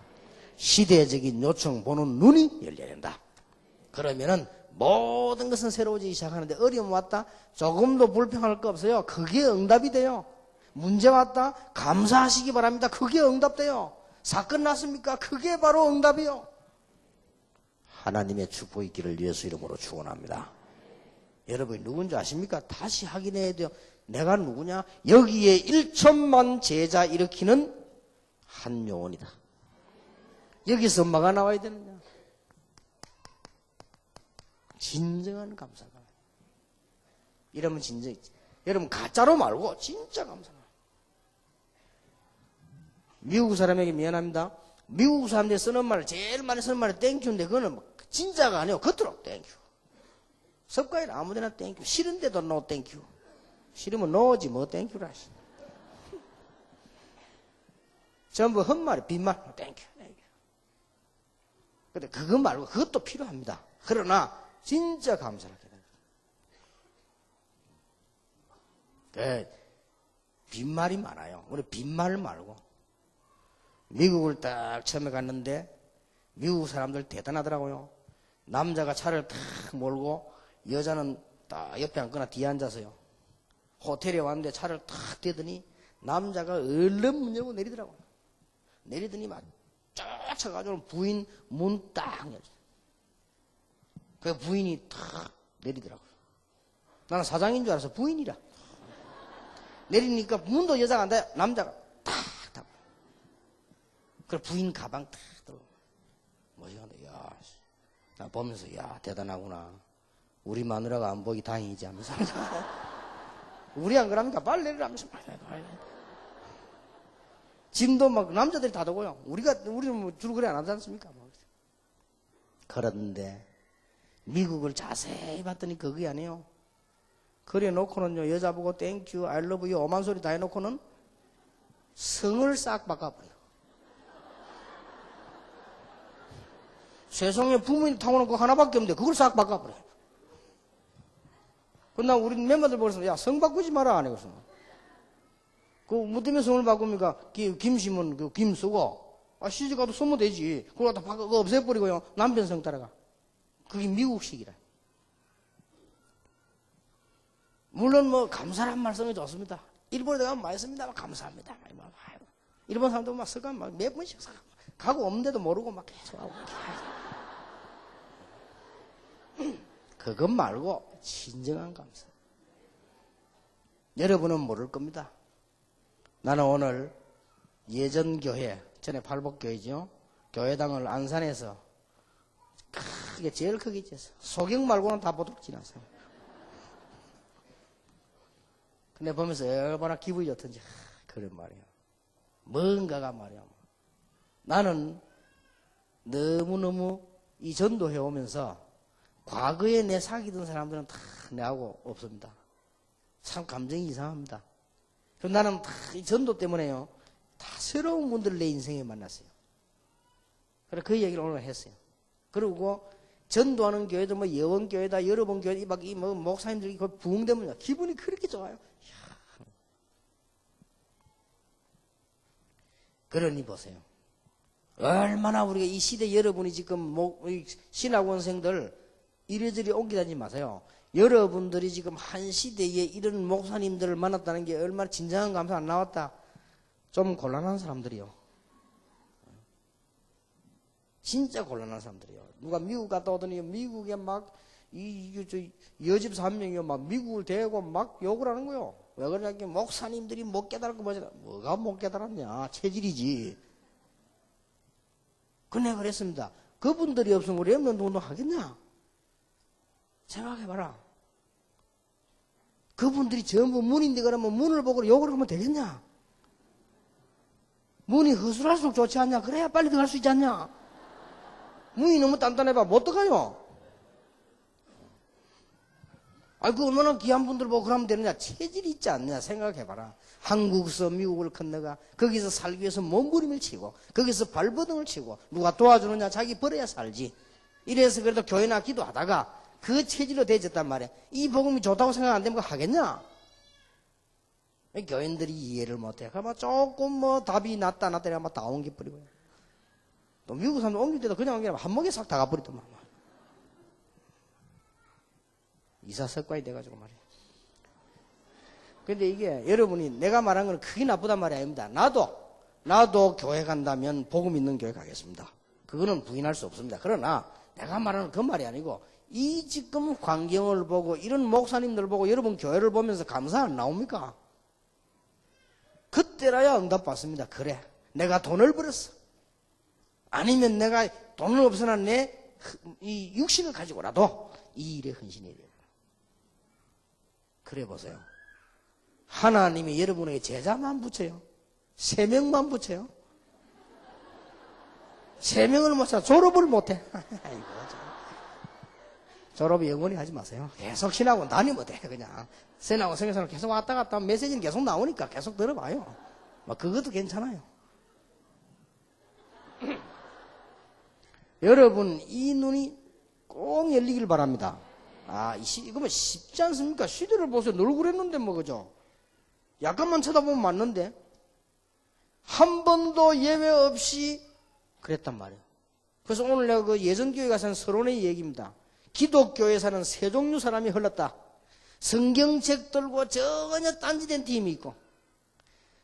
시대적인 요청 보는 눈이 열려야 된다. 그러면은 모든 것은 새로워지기 시작하는데 어려움 왔다? 조금도 불평할 거 없어요. 그게 응답이 돼요. 문제 왔다? 감사하시기 바랍니다. 그게 응답돼요. 사건 났습니까? 그게 바로 응답이요. 하나님의 축복이 있기를 예수 이름으로 축원합니다. 여러분이 누군지 아십니까? 다시 확인해야 돼요. 내가 누구냐? 여기에 1천만 제자 일으키는 한 요원이다. 여기서 엄마가 나와야 되느냐? 진정한 감사가. 이러면 진정이지. 여러분 가짜로 말고 진짜 감사가. 미국 사람에게 미안합니다. 미국 사람들이 쓰는 말 제일 많이 쓰는 말이 땡큐인데 그거는 진짜가 아니에요. 겉으로 땡큐. 섭가일 아무데나 땡큐. 싫은데도 노 땡큐. 싫으면 노지 뭐 땡큐라. 전부 헛말 빈말 땡큐. 근데 그거 말고 그것도 필요합니다. 그러나 진짜 감사하게 됩니다. 빈말이 많아요. 우리 빈말 말고. 미국을 딱 처음에 갔는데 미국 사람들 대단하더라고요. 남자가 차를 탁 몰고 여자는 딱 옆에 앉거나 뒤에 앉아서요. 호텔에 왔는데 차를 탁 대더니 남자가 얼른 문 열고 내리더라고요. 내리더니 막 쫓아가지고 부인 문 딱 열어요. 그 부인이 탁 내리더라고요. 나는 사장인 줄 알아서 부인이라. 내리니까 문도 여자가 안 돼. 남자가 탁 닫고. 그래 부인 가방 탁 들어. 뭐지간데 야, 나 보면서 야 대단하구나. 우리 마누라가 안 보기 다행이지 하면서. 우리 안 그럽니까? 빨리 내리라면서. 짐도 막 남자들이 다 두고요. 우리는 뭐 주로 그래 안 하지 않습니까? 그런데 미국을 자세히 봤더니 그게 아니에요. 그래 놓고는요 여자 보고 땡큐, I love you 오만 소리 다 해놓고는 성을 싹 바꿔버려. 세상에 부모님 타고난 거 하나밖에 없는데 그걸 싹 바꿔버려. 그나 우리 멤버들 보고서 야 성 바꾸지 마라 안 해서. 그 무덤에 성을 바꾸니까 김씨면 그 김 쓰고 시집가도 쓰면 되지. 그걸 갖다 바꿔 없애버리고요 남편 성 따라가. 그게 미국식이라. 물론 뭐 감사한 말씀이 좋습니다. 일본에 가면 많이 씁니다. 감사합니다. 일본 사람도 막 써가 몇 번씩 가고 없는데도 모르고 막 계속 하고. 그것 말고 진정한 감사. 여러분은 모를 겁니다. 나는 오늘 예전 교회 전에 팔복교회죠. 교회당을 안산에서 크게 제일 크게 쳤어. 소경 말고는 다 보도록 지났어. 근데 보면서 얼마나 기분이 좋던지 그런 말이야. 뭔가가 말이야. 나는 너무너무 이 전도해 오면서 과거에 내 사귀던 사람들은 다 내하고 없습니다. 참 감정이 이상합니다. 그래서 나는 다 이 전도 때문에요. 다 새로운 분들을 내 인생에 만났어요. 그래서 그 얘기를 오늘 했어요. 그리고 전도하는 교회도 뭐 예원교회다, 여러 번 교회, 뭐 목사님들이 그 부흥되면 기분이 그렇게 좋아요. 그러니 보세요. 얼마나 우리가 이 시대 여러분이 지금 신학원생들 이래저래 옮기다니지 마세요. 여러분들이 지금 한 시대에 이런 목사님들을 만났다는 게 얼마나 진정한 감사 안 나왔다. 좀 곤란한 사람들이요. 진짜 곤란한 사람들이요. 누가 미국 갔다 오더니 미국에 막 여집 3명이요. 막 미국을 대고 막 욕을 하는 거요. 왜 그러냐? 목사님들이 못 깨달았고 뭐가 못 깨달았냐? 체질이지. 근데 그랬습니다. 그분들이 없으면 우리 랩런트 운동 하겠냐? 생각해봐라. 그분들이 전부 문인데 그러면 문을 보고 욕을 하면 되겠냐? 문이 허술할수록 좋지 않냐? 그래야 빨리 들어갈 수 있지 않냐? 문이 너무 단단해봐. 못 들어가요. 그 얼마나 귀한 분들 보고 그러면 되느냐? 체질이 있지 않냐? 생각해봐라. 한국에서 미국을 건너가 거기서 살기 위해서 몸부림을 치고 거기서 발버둥을 치고 누가 도와주느냐? 자기 벌어야 살지. 이래서 그래도 교회나 기도하다가 그 체질로 되어졌단 말이야. 이 복음이 좋다고 생각 안 되면 그거 하겠냐? 교인들이 이해를 못해. 그러면 조금 뭐 답이 낫다 이러면 다 옮겨버리고요. 또 미국 사람들 옮길 때도 그냥 옮기면 한 목에 싹 다 가버리더만. 이사석관이 돼가지고 말이야. 근데 이게 여러분이 내가 말한 건 크게 나쁘단 말이 아닙니다. 나도 교회 간다면 복음 있는 교회 가겠습니다. 그거는 부인할 수 없습니다. 그러나 내가 말하는 그 말이 아니고 이 지금 광경을 보고 이런 목사님들 보고 여러분 교회를 보면서 감사 안 나옵니까? 그때라야 응답받습니다. 그래, 내가 돈을 벌었어. 아니면 내가 돈은 없으나 내 이 육신을 가지고라도 이 일에 헌신해야 돼요. 그래 보세요. 하나님이 여러분에게 제자만 붙여요. 3명만 붙여요. 3명을 못 차, 졸업을 못해. 졸업을 영원히 하지 마세요. 계속 신하고 다니면 돼. 그냥 선하고 성경사는 계속 왔다 갔다 하면 메시지는 계속 나오니까 계속 들어봐요. 그것도 괜찮아요. 여러분 이 눈이 꼭 열리길 바랍니다. 이거 뭐 쉽지 않습니까? 시대를 보세요. 늘 그랬는데 뭐 그죠? 약간만 쳐다보면 맞는데 한 번도 예외 없이 그랬단 말이에요. 그래서 오늘 내가 그 예전교회 가서 한 서론의 얘기입니다. 기독교에서는 3종류 사람이 흘렀다. 성경책 들고 전혀 딴지된 팀이 있고,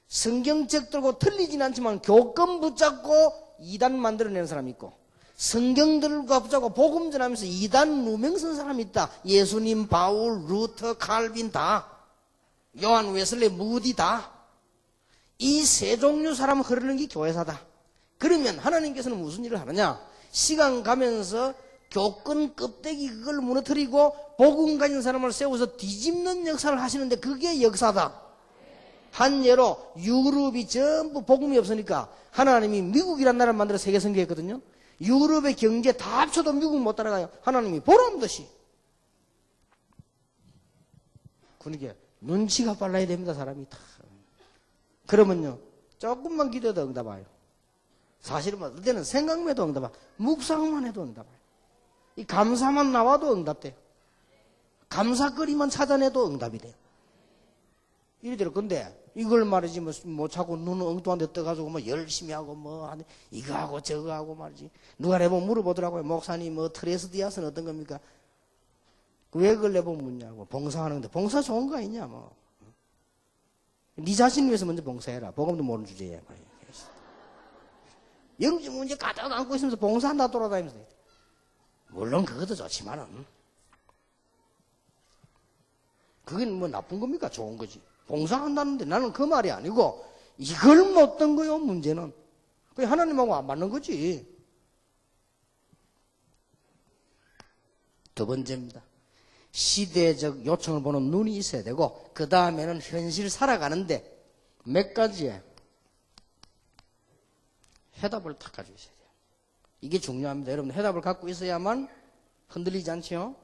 성경책 들고 틀리진 않지만 교권 붙잡고 이단 만들어내는 사람이 있고, 성경 들고 붙잡고 복음 전하면서 이단 누명 쓴 사람이 있다. 예수님, 바울, 루터, 칼빈 다, 요한 웨슬리, 무디 다. 이 3종류 사람 흐르는 게 교회사다. 그러면 하나님께서는 무슨 일을 하느냐? 시간 가면서 교권 껍데기 그걸 무너뜨리고 복음 가진 사람을 세워서 뒤집는 역사를 하시는데 그게 역사다. 한 예로 유럽이 전부 복음이 없으니까 하나님이 미국이란 나라를 만들어 세계 선교했거든요. 유럽의 경제 다 합쳐도 미국 못 따라가요. 하나님이 보란듯이. 그러니까 눈치가 빨라야 됩니다. 사람이 다. 그러면요 조금만 기도해도 응답해요. 사실은 어떨 때는 생각만 해도 응답해요. 묵상만 해도 응답해요. 이 감사만 나와도 응답돼요. 감사거리만 찾아내도 응답이 돼요. 이래대로. 근데 이걸 말이지 뭐 자꾸 눈은 엉뚱한 데 떠가지고 뭐 열심히 하고 뭐 이거 하고 저거 하고 말이지. 누가 내보면 물어보더라고요. 목사님 뭐 트레스디아스는 어떤 겁니까? 왜 그걸 내보면 묻냐고. 봉사하는데 봉사 좋은 거 아니냐 뭐. 네 자신 위해서 먼저 봉사해라. 복음도 모르는 주제에. 영적 문제 가득 안고 있으면서 봉사한다 돌아다니면서. 물론 그것도 좋지만은 그건 뭐 나쁜 겁니까? 좋은 거지. 봉사한다는데 나는 그 말이 아니고 이걸 못된 거요. 문제는 그게 하나님하고 안 맞는 거지. 두 번째입니다. 시대적 요청을 보는 눈이 있어야 되고, 그 다음에는 현실 살아가는데 몇 가지의 해답을 딱 가지고 있어야 돼요. 이게 중요합니다. 여러분, 해답을 갖고 있어야만 흔들리지 않죠?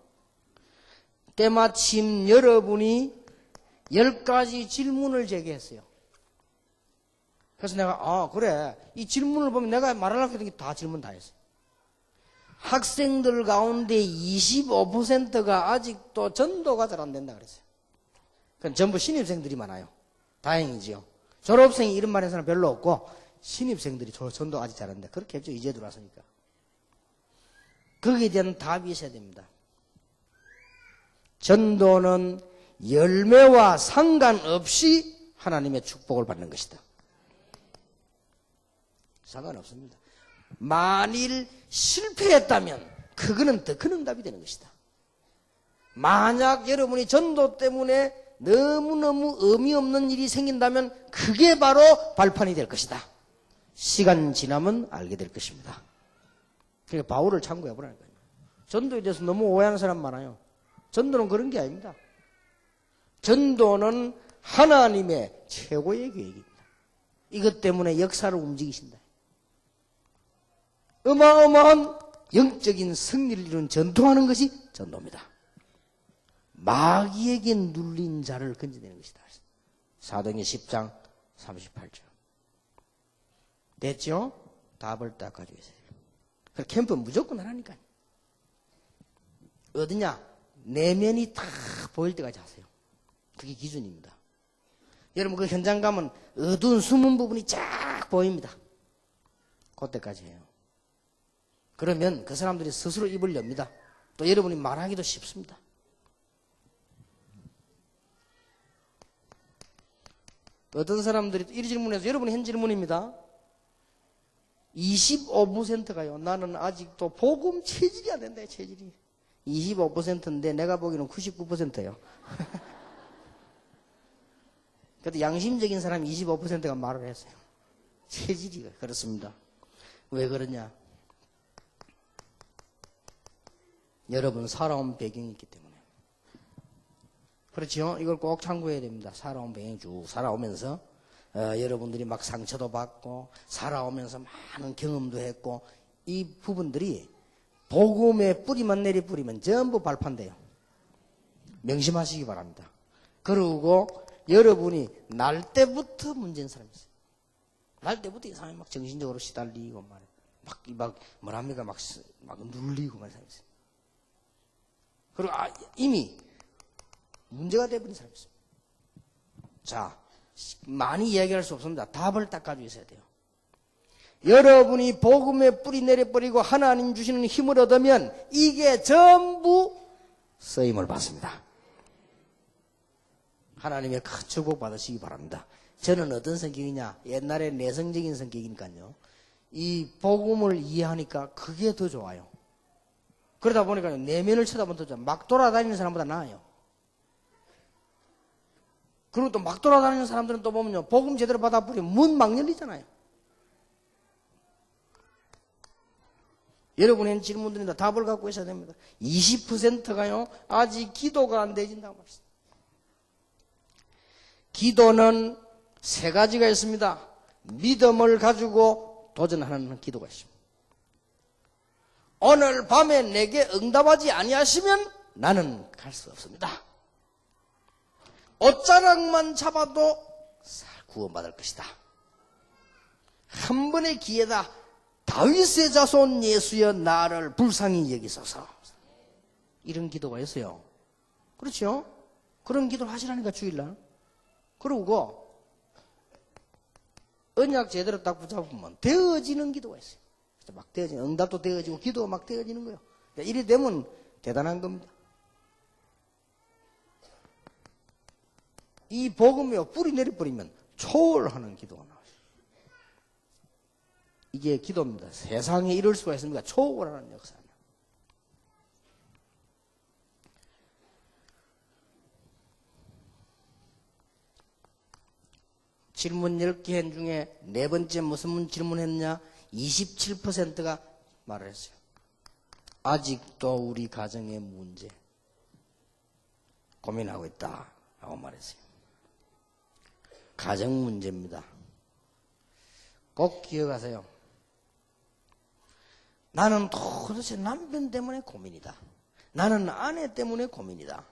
때마침 여러분이 10가지 질문을 제기했어요. 그래서 내가, 그래. 이 질문을 보면 내가 말하려고 했던 게 다 질문 다 했어요. 학생들 가운데 25%가 아직도 전도가 잘 안 된다 그랬어요. 그건 전부 신입생들이 많아요. 다행이지요. 졸업생이 이런 말 하는 사람 별로 없고, 신입생들이 전도 아직 잘 안 된다. 그렇게 했죠. 이제 들어왔으니까. 거기에 대한 답이 있어야 됩니다. 전도는 열매와 상관없이 하나님의 축복을 받는 것이다. 상관없습니다. 만일 실패했다면 그거는 더 큰 응답이 되는 것이다. 만약 여러분이 전도 때문에 너무너무 의미 없는 일이 생긴다면 그게 바로 발판이 될 것이다. 시간 지나면 알게 될 것입니다. 그러니까 바울을 참고해 보라는 거예요. 전도에 대해서 너무 오해하는 사람 많아요. 전도는 그런 게 아닙니다. 전도는 하나님의 최고의 계획입니다. 이것 때문에 역사를 움직이신다. 어마어마한 영적인 승리를 이룬 전통하는 것이 전도입니다. 마귀에게 눌린 자를 건져내는 것이다. 사도행전 10장 38절. 됐죠? 답을 딱 가지고 있어요. 캠프 무조건 하라니까요. 어디냐? 내면이 다 보일 때까지 하세요. 그게 기준입니다. 여러분 그 현장 가면 어두운 숨은 부분이 쫙 보입니다. 그때까지 해요. 그러면 그 사람들이 스스로 입을 엽니다. 또 여러분이 말하기도 쉽습니다. 어떤 사람들이 이 질문에서 여러분이 한 질문입니다. 25%가요. 나는 아직도 복음 체질이 안 된다. 체질이. 25%인데 내가 보기에는 99%예요. 그래도 양심적인 사람이 25%가 말을 했어요. 체질이 그렇습니다. 왜 그러냐? 여러분 살아온 배경이 있기 때문에. 그렇죠? 이걸 꼭 참고해야 됩니다. 살아온 배경이 쭉 살아오면서 여러분들이 막 상처도 받고 살아오면서 많은 경험도 했고 이 부분들이 복음의 뿌리만 내리 뿌리면 전부 발판돼요. 명심하시기 바랍니다. 그리고 여러분이 날 때부터 문제인 사람이 있어요. 날 때부터 이 사람이 막 정신적으로 시달리고 막 뭐랍니까 막 눌리고 막 사람이 있어요. 그리고 이미 문제가 되어버린 사람이 있어요. 자, 많이 이야기할 수 없습니다. 답을 딱 가지고 있어야 돼요. 여러분이 복음의 뿌리 내려버리고 하나님 주시는 힘을 얻으면 이게 전부 쓰임을 받습니다. 하나님의 큰 축복 받으시기 바랍니다. 저는 어떤 성격이냐? 옛날에 내성적인 성격이니까요. 이 복음을 이해하니까 그게 더 좋아요. 그러다 보니까 내면을 쳐다보면 더 좋아요. 막 돌아다니는 사람보다 나아요. 그리고 또 막 돌아다니는 사람들은 또 보면요. 복음 제대로 받아버리면 문 막 열리잖아요. 여러분의 질문들인데 답을 갖고 있어야 됩니다. 20%가요. 아직 기도가 안 되진다고 말했습니다. 기도는 세 가지가 있습니다. 믿음을 가지고 도전하는 기도가 있습니다. 오늘 밤에 내게 응답하지 아니하시면 나는 갈 수 없습니다. 옷자락만 잡아도 구원받을 것이다. 한 번의 기회다. 다윗의 자손 예수여 나를 불쌍히 여기소서. 이런 기도가 있어요. 그렇죠? 그런 기도를 하시라니까 주일날. 그리고 언약 제대로 딱 붙잡으면 되어지는 기도가 있어요. 막 되어지는, 응답도 되어지고 기도가 막 되어지는 거예요. 이래 되면 대단한 겁니다. 이 복음이 뿌리 내려버리면 초월하는 기도가 나와요. 이게 기도입니다. 세상에 이럴 수가 있습니까? 초월하는 역사입니다. 질문 10개 한 중에 네 번째 무슨 질문했냐? 27%가 말을 했어요. 아직도 우리 가정의 문제 고민하고 있다 라고 말했어요. 가정 문제입니다. 꼭 기억하세요. 나는 도대체 남편 때문에 고민이다. 나는 아내 때문에 고민이다.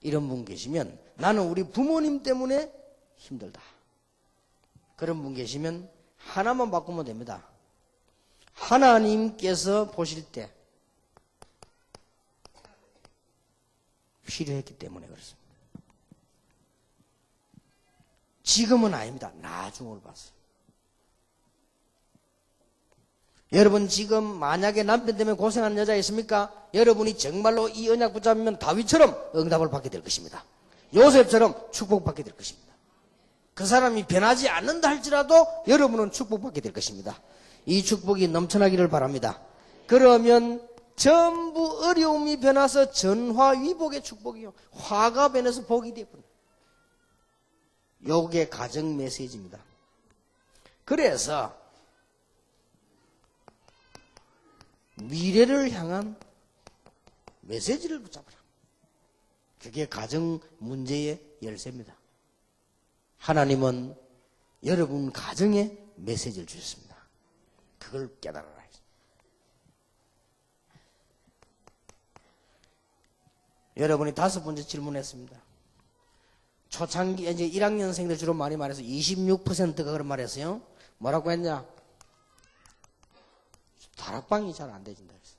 이런 분 계시면 나는 우리 부모님 때문에 힘들다. 그런 분 계시면 하나만 바꾸면 됩니다. 하나님께서 보실 때 필요했기 때문에 그렇습니다. 지금은 아닙니다. 나중을 봤어요. 여러분 지금 만약에 남편 때문에 고생하는 여자 있습니까? 여러분이 정말로 이 언약 붙잡으면 다윗처럼 응답을 받게 될 것입니다. 요셉처럼 축복받게 될 것입니다. 그 사람이 변하지 않는다 할지라도 여러분은 축복받게 될 것입니다. 이 축복이 넘쳐나기를 바랍니다. 그러면 전부 어려움이 변해서 전화위복의 축복이요. 화가 변해서 복이 되어버립니다. 요게 가정 메시지입니다. 그래서 미래를 향한 메시지를 붙잡으라. 그게 가정 문제의 열쇠입니다. 하나님은 여러분 가정에 메시지를 주셨습니다. 그걸 깨달아라. 여러분이 5번째 질문했습니다. 초창기 이제 1학년생들 주로 많이 말해서 26%가 그런 말했어요. 뭐라고 했냐? 다락방이 잘 안 되진다 그랬어요.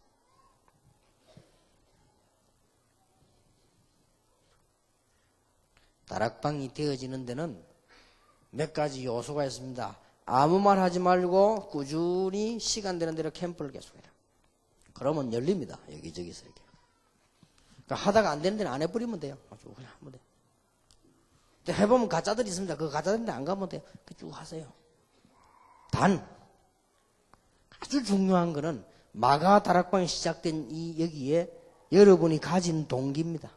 다락방이 되어지는 데는 몇 가지 요소가 있습니다. 아무 말 하지 말고 꾸준히 시간 되는 대로 캠프를 계속해라. 그러면 열립니다. 여기저기서 이렇게. 그러니까 하다가 안 되는 데는 안 해버리면 돼요. 쭉 그냥 하면 돼요. 해보면 가짜들이 있습니다. 그 가짜들인데 안 가면 돼요. 쭉 하세요. 단 아주 중요한 거는 마가 다락방이 시작된 이 여기에 여러분이 가진 동기입니다.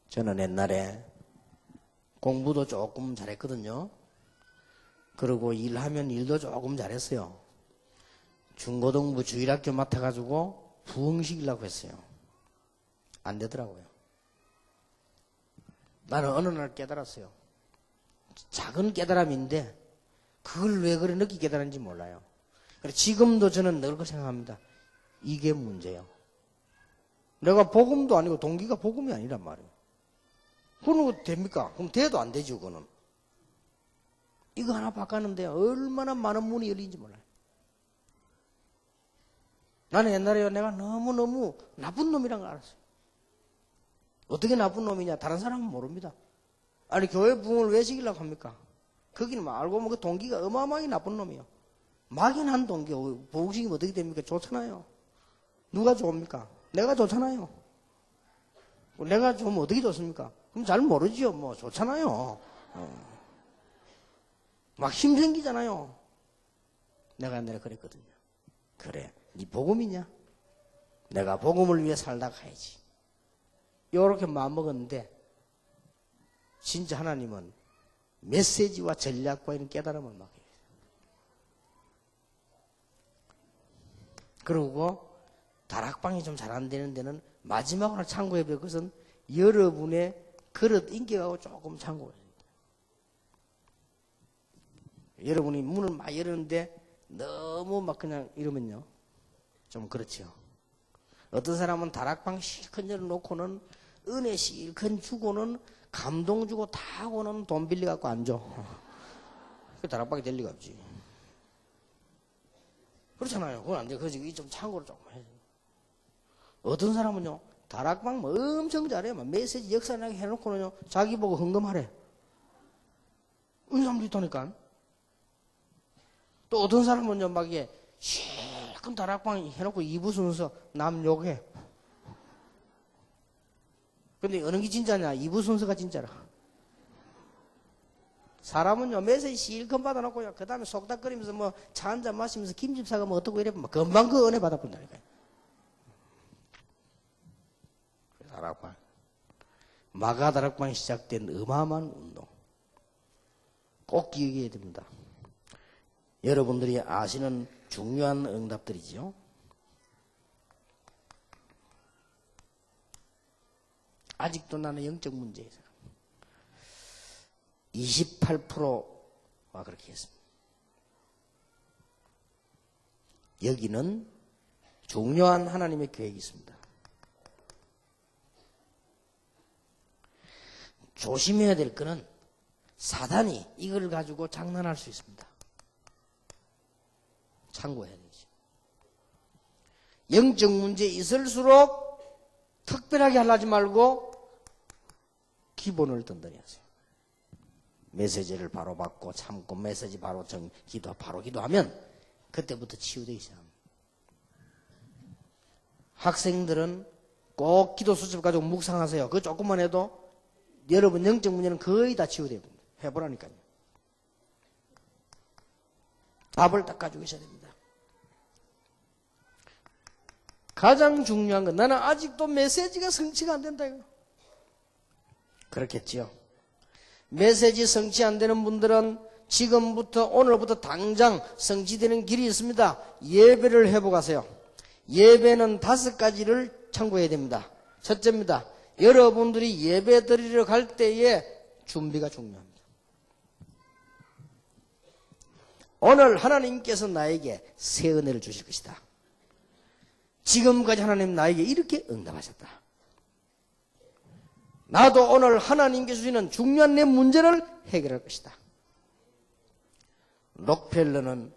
저는 옛날에 공부도 조금 잘했거든요. 그리고 일하면 일도 조금 잘했어요. 중고등부 주일학교 맡아가지고 부흥시키려고 했어요. 안 되더라고요. 나는 어느 날 깨달았어요. 작은 깨달음인데 그걸 왜 그래 늦게 깨달았는지 몰라요. 그래서 지금도 저는 늘 그 생각합니다. 이게 문제예요. 내가 복음도 아니고 동기가 복음이 아니란 말이에요. 그건 됩니까? 그럼 돼도 안 되죠, 그거는. 이거 하나 바꿨는데 얼마나 많은 문이 열리는지 몰라요. 나는 옛날에 내가 너무너무 나쁜 놈이란 걸 알았어요. 어떻게 나쁜 놈이냐? 다른 사람은 모릅니다. 아니, 교회 부흥을 왜 시키려고 합니까? 거기는 알고 보면 그 동기가 어마어마하게 나쁜 놈이에요. 막연한 동기, 부흥시키면 어떻게 됩니까? 좋잖아요. 누가 좋습니까? 내가 좋잖아요. 내가 좋으면 어떻게 좋습니까? 그럼 잘 모르지요. 뭐, 좋잖아요. 막 힘 생기잖아요. 내가 옛날에 그랬거든요. 그래, 네 복음이냐? 내가 복음을 위해 살다 가야지. 요렇게 마음먹었는데 진짜 하나님은 메시지와 전략과 이런 깨달음을 막 해요. 그리고 다락방이 좀 잘 안 되는 데는 마지막으로 참고해 볼 것은 여러분의 그릇 인격하고 조금 참고해야 됩니다. 여러분이 문을 막 열었는데 너무 막 그냥 이러면요 좀 그렇죠. 어떤 사람은 다락방 실컷 열어놓고는 은혜 실컷 주고는 감동 주고 다 하고는 돈 빌려갖고 안 줘. 그 다락방이 될 리가 없지. 그렇잖아요. 그건 안 돼. 그래서 이 좀 참고를 조금 해야 돼. 어떤 사람은요 다락방 뭐 엄청 잘해. 막 메시지 역사나게 해놓고는요 자기 보고 헌금하래. 이런 사람도 있다니까. 또 어떤 사람은요 막 이게 실컷 다락방 해놓고 2부 순서 남 욕해. 근데 어느 게 진짜냐? 2부 순서가 진짜라. 사람은요 메시지 실컷 받아놓고요 그 다음에 속닥거리면서 뭐 차 한잔 마시면서 김집 사가면 어떻고 이래 막 금방 그 은혜 받아본다니까요. 다락방 마가 다락방이 시작된 어마어마한 운동. 꼭 기억해야 됩니다. 여러분들이 아시는 중요한 응답들이죠. 아직도 나는 영적 문제에서 28%가 그렇게 했습니다. 여기는 중요한 하나님의 계획이 있습니다. 조심해야 될 것은 사단이 이걸 가지고 장난할 수 있습니다. 참고해야 되죠. 영적 문제 있을수록 특별하게 하려지 말고 기본을 든든히 하세요. 메시지를 바로 받고 참고 메시지 바로 바로 기도하면 그때부터 치유되기 시작합니다. 학생들은 꼭 기도 수첩 가지고 묵상하세요. 그거 조금만 해도 여러분 영적 문제는 거의 다 치유됩니다. 해보라니까요. 답을 딱 가지고 계셔야 됩니다. 가장 중요한 건 나는 아직도 메시지가 성취가 안 된다 이거. 그렇겠지요. 메시지 성취 안 되는 분들은 지금부터 오늘부터 당장 성취되는 길이 있습니다. 예배를 회복하세요. 예배는 5가지를 참고해야 됩니다. 첫째입니다. 여러분들이 예배 드리러 갈 때에 준비가 중요합니다. 오늘 하나님께서 나에게 새 은혜를 주실 것이다. 지금까지 하나님 나에게 이렇게 응답하셨다. 나도 오늘 하나님께서 주시는 중요한 내 문제를 해결할 것이다. 록펠러는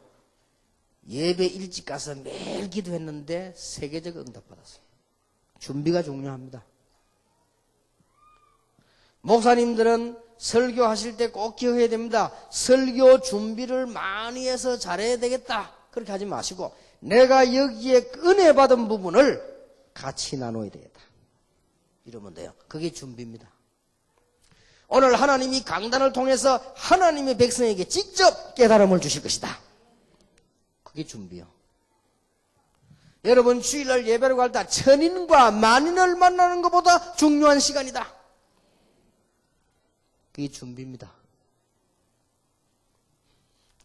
예배 일찍 가서 매일 기도했는데 세계적 응답받았어요. 준비가 중요합니다. 목사님들은 설교하실 때 꼭 기억해야 됩니다. 설교 준비를 많이 해서 잘해야 되겠다. 그렇게 하지 마시고 내가 여기에 은혜 받은 부분을 같이 나눠야 되겠다. 이러면 돼요. 그게 준비입니다. 오늘 하나님이 강단을 통해서 하나님의 백성에게 직접 깨달음을 주실 것이다. 그게 준비요. 여러분 주일날 예배를 갈 때 천인과 만인을 만나는 것보다 중요한 시간이다. 그게 준비입니다.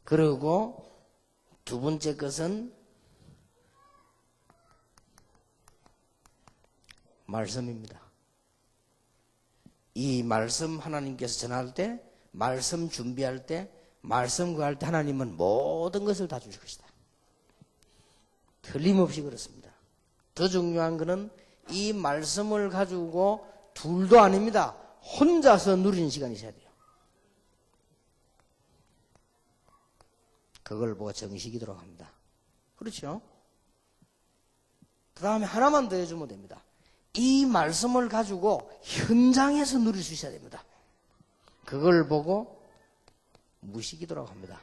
그리고 두 번째 것은 말씀입니다. 이 말씀 하나님께서 전할 때, 말씀 준비할 때, 말씀 구할 때 하나님은 모든 것을 다 주실 것이다. 틀림없이 그렇습니다. 더 중요한 것은 이 말씀을 가지고 둘도 아닙니다. 혼자서 누리는 시간이 있어야 돼요. 그걸 보고 정식이도록 합니다. 그렇죠? 그 다음에 하나만 더 해주면 됩니다. 이 말씀을 가지고 현장에서 누릴 수 있어야 됩니다. 그걸 보고 무식이도록 합니다.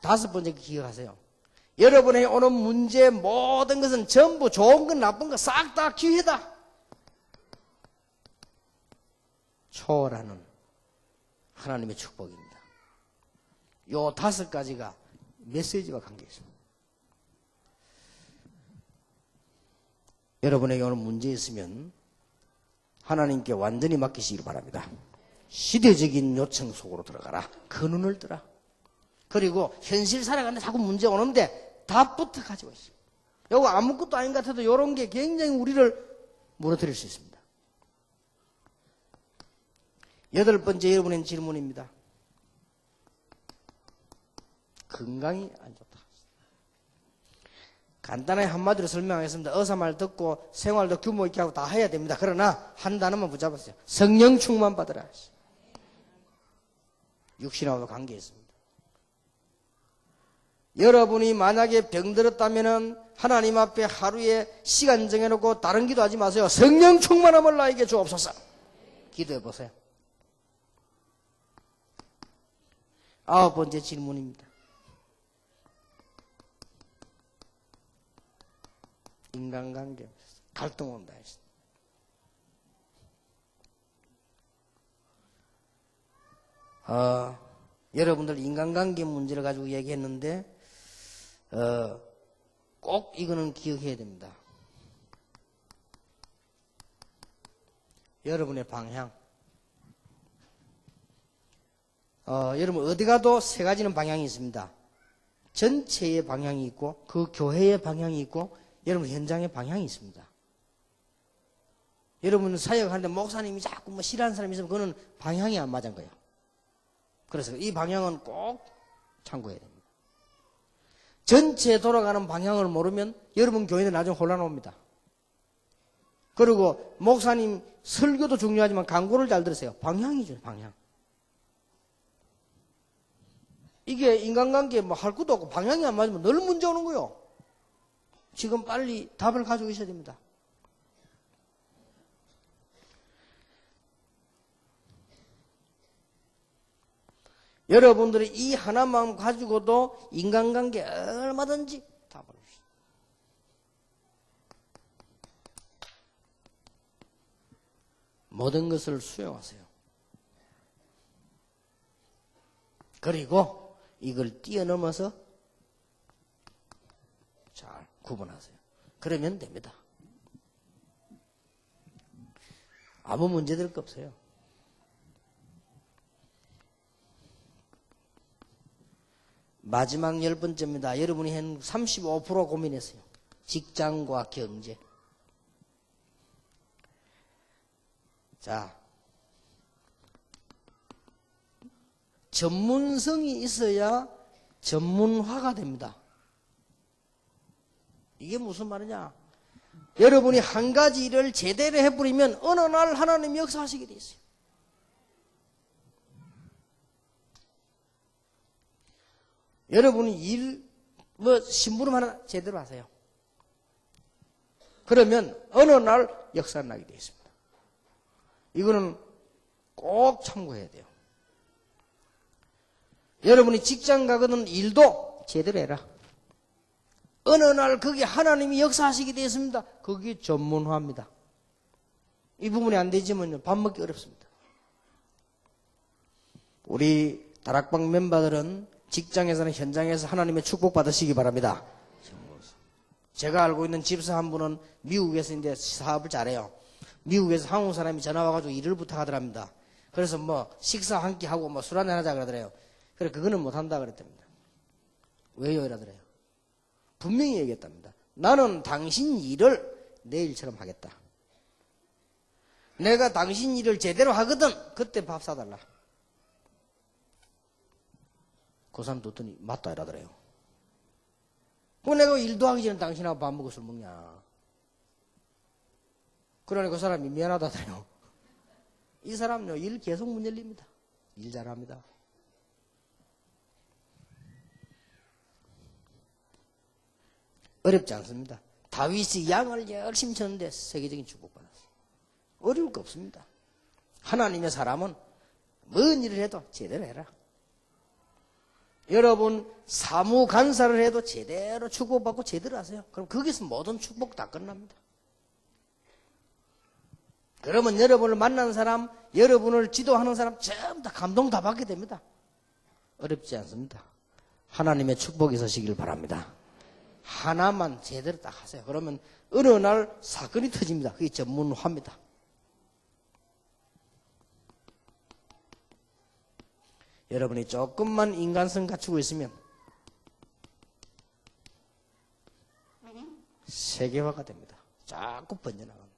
5번째 기억하세요. 여러분의 오는 문제 모든 것은 전부 좋은 건 나쁜 거 싹 다 기회다. 초월하는 하나님의 축복입니다. 요 5가지가 메시지와 관계 있습니다. 여러분에게 오늘 문제 있으면 하나님께 완전히 맡기시길 바랍니다. 시대적인 요청 속으로 들어가라. 그 눈을 뜨라. 그리고 현실 살아가는데 자꾸 문제 오는데 답부터 가지고 있어요. 요거 아무것도 아닌 것 같아도 이런 게 굉장히 우리를 무너뜨릴 수 있습니다. 8번째 여러분의 질문입니다. 건강이 안 좋다. 간단하게 한마디로 설명하겠습니다. 의사말 듣고 생활도 규모 있게 하고 다 해야 됩니다. 그러나 한 단어만 붙잡았어요. 성령 충만 받으라. 육신하고도 관계 있습니다. 여러분이 만약에 병들었다면 하나님 앞에 하루에 시간 정해놓고 다른 기도하지 마세요. 성령 충만함을 나에게 주옵소서. 기도해 보세요. 9번째 질문입니다. 인간관계 갈등 온다 했습니다. 여러분들 인간관계 문제를 가지고 얘기했는데 꼭 이거는 기억해야 됩니다. 여러분의 방향, 여러분 어디 가도 세 가지는 방향이 있습니다. 전체의 방향이 있고 그 교회의 방향이 있고 여러분 현장의 방향이 있습니다. 여러분 사역하는데 목사님이 자꾸 뭐 싫어하는 사람이 있으면 그거는 방향이 안 맞은 거예요. 그래서 이 방향은 꼭 참고해야 됩니다. 전체 돌아가는 방향을 모르면 여러분 교회는 나중에 혼란 옵니다. 그리고 목사님 설교도 중요하지만 강구를 잘 들으세요. 방향이죠, 방향. 이게 인간관계에 뭐 할 것도 없고 방향이 안 맞으면 늘 문제 오는 거예요. 지금 빨리 답을 가지고 있어야 됩니다. 여러분들이 이 하나만 가지고도 인간관계 얼마든지 답을 할 수 있어요. 모든 것을 수용하세요. 그리고 이걸 뛰어넘어서 잘 구분하세요. 그러면 됩니다. 아무 문제될 거 없어요. 마지막 10번째입니다. 여러분이 한 35% 고민했어요. 직장과 경제. 자, 전문성이 있어야 전문화가 됩니다. 이게 무슨 말이냐? 여러분이 한 가지 일을 제대로 해버리면 어느 날 하나님이 역사하시게 돼 있어요. 여러분이 심부름 하나 제대로 하세요. 그러면 어느 날 역사가 나게 되어 있습니다. 이거는 꼭 참고해야 돼요. 여러분이 직장 가거든 일도 제대로 해라. 어느 날 거기 하나님이 역사하시게 되어 있습니다. 그게 전문화입니다. 이 부분이 안 되지만요, 밥 먹기 어렵습니다. 우리 다락방 멤버들은 직장에서는 현장에서 하나님의 축복 받으시기 바랍니다. 제가 알고 있는 집사 한 분은 미국에서 이제 사업을 잘해요. 미국에서 한국 사람이 전화 와가지고 일을 부탁하더랍니다. 그래서 뭐 식사 한 끼 하고 뭐 술 한잔 하자 그러더래요. 그래 그거는 못 한다 그랬답니다. 왜요? 이러더래요. 분명히 얘기했답니다. 나는 당신 일을 내일처럼 하겠다. 내가 당신 일을 제대로 하거든. 그때 밥 사달라. 그 사람 듣더니 맞다 이러더래요. 그 내가 일도 하기 전에 당신하고 밥 먹고 술 먹냐. 그러니 그 사람이 미안하다더래요. 이 사람요 일 계속 문 열립니다. 일 잘합니다. 어렵지 않습니다. 다윗이 양을 열심히 쳤는데 세계적인 축복받았어요. 어려울 거 없습니다. 하나님의 사람은 뭔 일을 해도 제대로 해라. 여러분 사무 간사를 해도 제대로 축복받고 제대로 하세요. 그럼 거기서 모든 축복 다 끝납니다. 그러면 여러분을 만나는 사람, 여러분을 지도하는 사람 전부 다 감동 다 받게 됩니다. 어렵지 않습니다. 하나님의 축복이 있으시길 바랍니다. 하나만 제대로 딱 하세요. 그러면 어느 날 사건이 터집니다. 그게 전문화입니다. 여러분이 조금만 인간성 갖추고 있으면 세계화가 됩니다. 자꾸 번져나갑니다.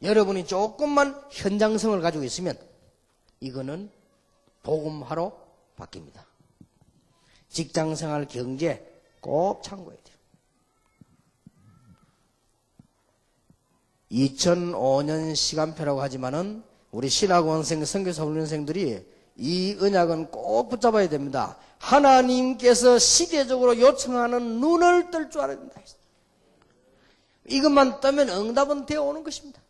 여러분이 조금만 현장성을 가지고 있으면 이거는 복음화로 바뀝니다. 직장생활, 경제 꼭 참고해야 돼요. 2005년 시간표라고 하지만은 우리 신학원생, 선교사 훈련생들이 이 언약은 꼭 붙잡아야 됩니다. 하나님께서 시대적으로 요청하는 눈을 뜰 줄 알아야 된다. 이것만 뜨면 응답은 되어 오는 것입니다.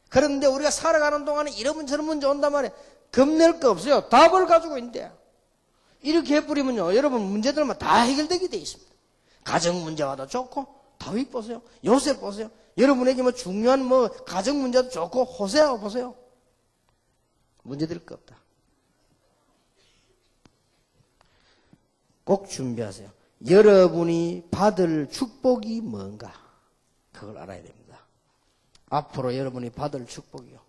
그런데 우리가 살아가는 동안에 이런 문제 저런 문제 온단 말이에요. 겁낼 거 없어요. 답을 가지고 있는데 이렇게 해버리면요 여러분 문제들만 다 해결되게 돼 있습니다. 가정 문제와도 좋고 다윗 보세요. 요셉 보세요. 여러분에게 뭐 중요한 뭐 가정 문제도 좋고 호세아 보세요. 문제될 거 없다. 꼭 준비하세요. 여러분이 받을 축복이 뭔가 그걸 알아야 됩니다. 앞으로 여러분이 받을 축복이요.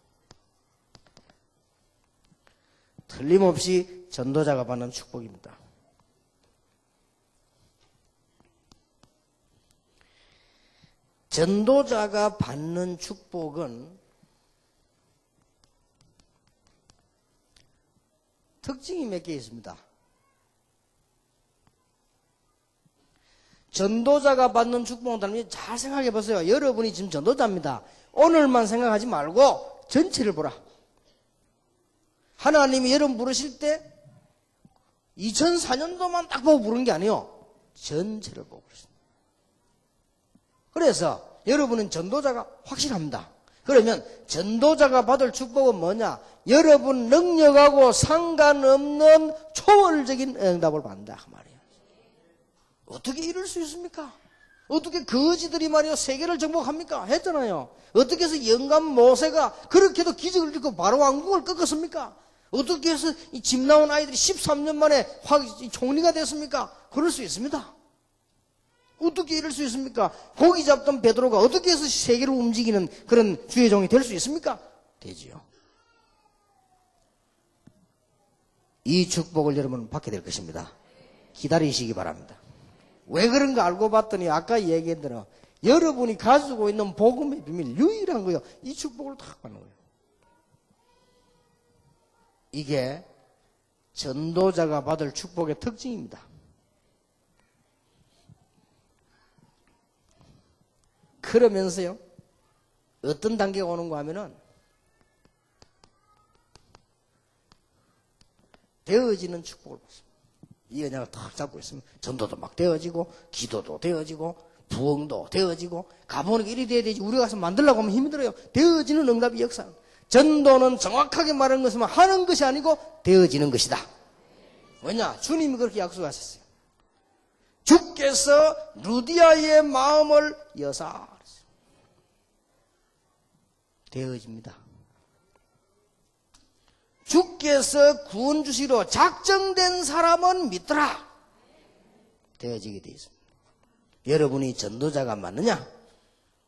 틀림없이 전도자가 받는 축복입니다. 전도자가 받는 축복은 특징이 몇 개 있습니다. 전도자가 받는 축복은 잘 생각해 보세요. 여러분이 지금 전도자입니다. 오늘만 생각하지 말고 전체를 보라. 하나님이 여러분 부르실 때 2004년도만 딱 보고 부르는 게 아니에요. 전체를 보고 그러십니다. 그래서 여러분은 전도자가 확실합니다. 그러면 전도자가 받을 축복은 뭐냐? 여러분 능력하고 상관없는 초월적인 응답을 받는다 그 말이에요. 어떻게 이럴 수 있습니까? 어떻게 거지들이 말이요 세계를 정복합니까? 했잖아요. 어떻게 해서 영감 모세가 그렇게도 기적을 일으키고 바로 왕궁을 꺾었습니까? 어떻게 해서 이 집 나온 아이들이 13년 만에 총리가 됐습니까? 그럴 수 있습니다. 어떻게 이럴 수 있습니까? 고기 잡던 베드로가 어떻게 해서 세계를 움직이는 그런 주의 종이 될 수 있습니까? 되지요. 이 축복을 여러분 받게 될 것입니다. 기다리시기 바랍니다. 왜 그런가 알고 봤더니 아까 얘기한 대로 여러분이 가지고 있는 복음의 비밀 유일한 거예요. 이 축복을 딱 받는 거예요. 이게 전도자가 받을 축복의 특징입니다. 그러면서요, 어떤 단계가 오는가 하면은, 되어지는 축복을 받습니다. 이 언약을 딱 잡고 있으면, 전도도 막 되어지고, 기도도 되어지고, 부흥도 되어지고, 가보니까 이리 돼야 되지, 우리가 가서 만들려고 하면 힘이 들어요. 되어지는 응답이 역사. 전도는 정확하게 말하는 것은 하는 것이 아니고, 되어지는 것이다. 왜냐? 주님이 그렇게 약속하셨어요. 주께서 루디아의 마음을 여사. 되어집니다. 주께서 구원 주시러 작정된 사람은 믿더라. 되어지게 되어 있습니다. 여러분이 전도자가 맞느냐?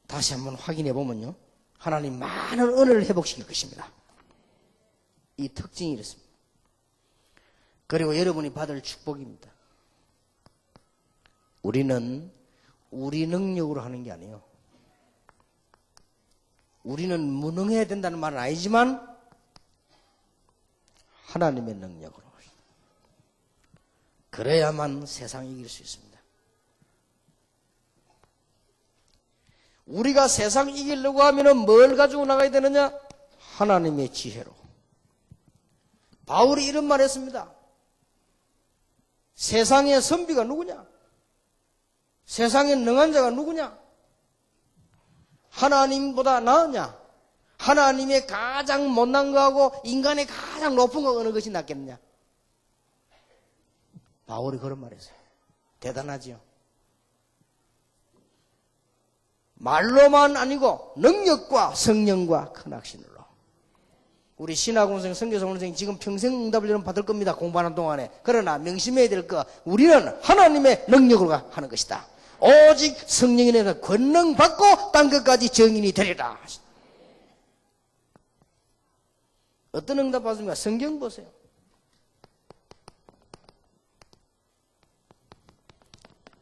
다시 한번 확인해 보면요. 하나님 많은 은혜를 회복시킬 것입니다. 이 특징이 이렇습니다. 그리고 여러분이 받을 축복입니다. 우리는 우리 능력으로 하는 게 아니에요. 우리는 무능해야 된다는 말은 아니지만 하나님의 능력으로 그래야만 세상 이길 수 있습니다. 우리가 세상 이기려고 하면 뭘 가지고 나가야 되느냐? 하나님의 지혜로. 바울이 이런 말 했습니다. 세상의 선비가 누구냐? 세상에 능한 자가 누구냐? 하나님보다 나으냐? 하나님의 가장 못난 거하고 인간의 가장 높은 거 어느 것이 낫겠느냐? 바울이 그런 말했어요. 대단하지요. 말로만 아니고 능력과 성령과 큰 확신으로. 우리 신학원생, 선교사원생 지금 평생 응답을 여러분 받을 겁니다. 공부하는 동안에. 그러나 명심해야 될 거, 우리는 하나님의 능력으로 하는 것이다. 오직 성령에 대해서 권능 받고 딴 것까지 정인이 되리라. 어떤 응답 받습니까? 성경 보세요.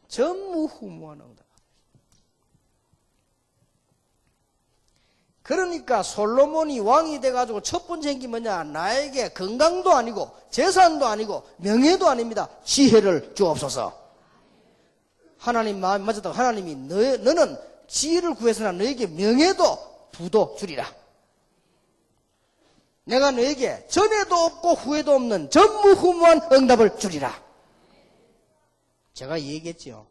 전무후무한 응답. 그러니까 솔로몬이 왕이 돼가지고 첫 번째 한 게 뭐냐? 나에게 건강도 아니고 재산도 아니고 명예도 아닙니다. 지혜를 주옵소서. 하나님 마음이 맞았다고 하나님이 너는 지혜를 구해서나 너에게 명예도 부도 주리라. 내가 너에게 전에도 없고 후에도 없는 전무후무한 응답을 주리라. 제가 얘기했죠.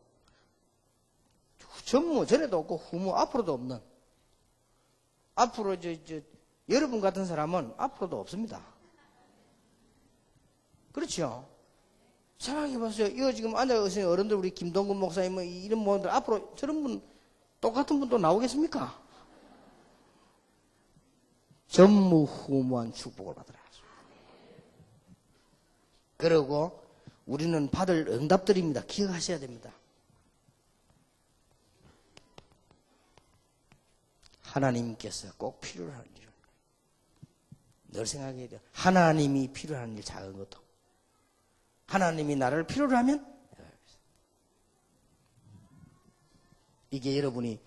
전에도 없고 후무 앞으로도 없는. 앞으로 여러분 같은 사람은 앞으로도 없습니다. 그렇죠? 생각해보세요. 이거 지금 앉아계신 어른들, 우리 김동근 목사님, 뭐 이런 분들 앞으로 저런 분, 똑같은 분 또 나오겠습니까? 전무후무한 축복을 받으라. 그리고 우리는 받을 응답들입니다. 기억하셔야 됩니다. 하나님께서 꼭 필요한 일을 늘 생각해야 돼요. 하나님이 필요한 일 작은 것도 하나님이 나를 필요로 하면 이게 여러분이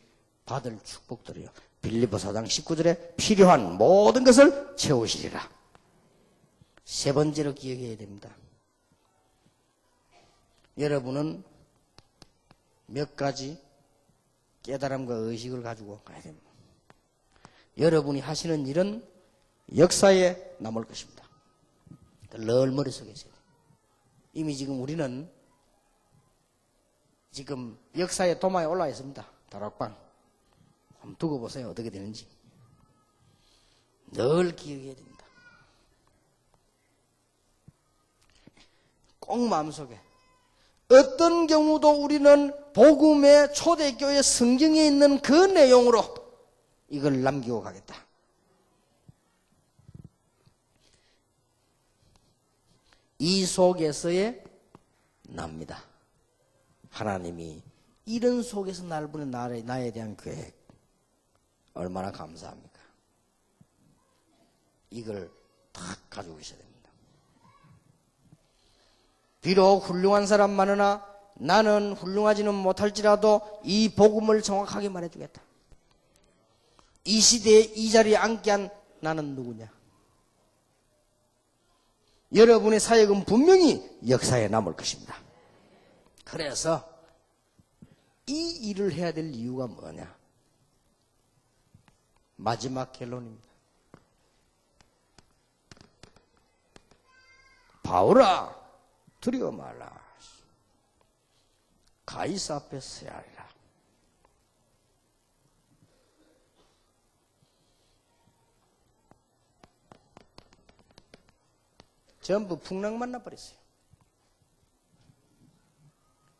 받을 축복들이에요. 빌립보 4장 19절에 필요한 모든 것을 채우시리라. 세 번째로 기억해야 됩니다. 여러분은 몇 가지 깨달음과 의식을 가지고 가야 됩니다. 여러분이 하시는 일은 역사에 남을 것입니다. 늘 머릿속에 있어야 돼요. 이미 지금 우리는 지금 역사의 도마에 올라 있습니다. 다락방. 한번 두고 보세요. 어떻게 되는지. 늘 기억해야 됩니다. 꼭 마음속에. 어떤 경우도 우리는 복음의 초대교회 성경에 있는 그 내용으로 이걸 남기고 가겠다. 이 속에서의 납니다. 하나님이 이런 속에서 날 보낸 나에 대한 계획 얼마나 감사합니까? 이걸 다 가지고 계셔야 됩니다. 비록 훌륭한 사람 많으나 나는 훌륭하지는 못할지라도 이 복음을 정확하게 말해주겠다. 이 시대에 이 자리에 앉게 한 나는 누구냐? 여러분의 사역은 분명히 역사에 남을 것입니다. 그래서 이 일을 해야 될 이유가 뭐냐? 마지막 결론입니다. 바울아, 두려워 말라. 가이사 앞에 서야 하리라. 전부 풍랑 만나버렸어요.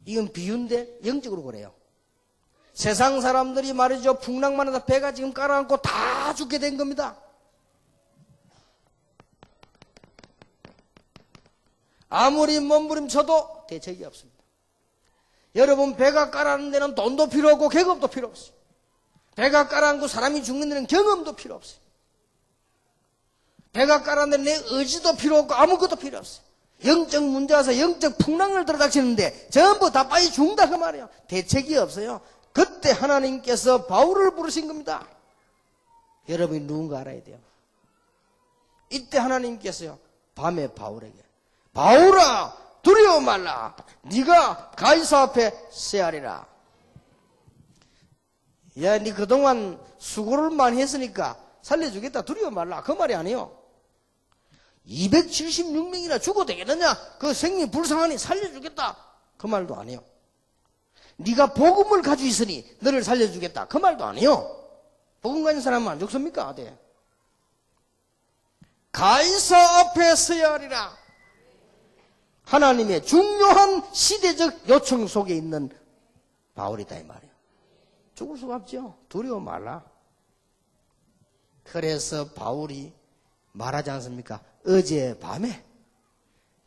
이건 비유인데 영적으로 그래요. 세상 사람들이 말이죠. 풍랑 만나다 배가 지금 깔아앉고 다 죽게 된 겁니다. 아무리 몸부림쳐도 대책이 없습니다. 여러분 배가 깔아앉는 데는 돈도 필요 없고 계급도 필요 없어요. 배가 깔아앉고 사람이 죽는 데는 경험도 필요 없어요. 배가 깔아앉는 데는 내 의지도 필요 없고 아무것도 필요 없어요. 영적 문제 와서 영적 풍랑을 들어닥치는데 전부 다 빨리 죽는다 그 말이에요. 대책이 없어요. 그때 하나님께서 바울을 부르신 겁니다. 여러분이 누군가 알아야 돼요. 이때 하나님께서요 밤에 바울에게 바울아 두려워 말라. 네가 가이사 앞에 서야 하리라. 야, 네 그동안 수고를 많이 했으니까 살려주겠다. 두려워 말라. 그 말이 아니에요. 276명이나 죽어도 되겠느냐? 그 생명 불쌍하니 살려주겠다. 그 말도 아니에요. 네가 복음을 가지고 있으니 너를 살려주겠다. 그 말도 아니에요. 복음 가진 사람은 안 죽습니까? 네. 가이사 앞에 서야 하리라. 하나님의 중요한 시대적 요청 속에 있는 바울이다 이 말이에요. 죽을 수가 없죠. 두려워 말라. 그래서 바울이 말하지 않습니까? 어제 밤에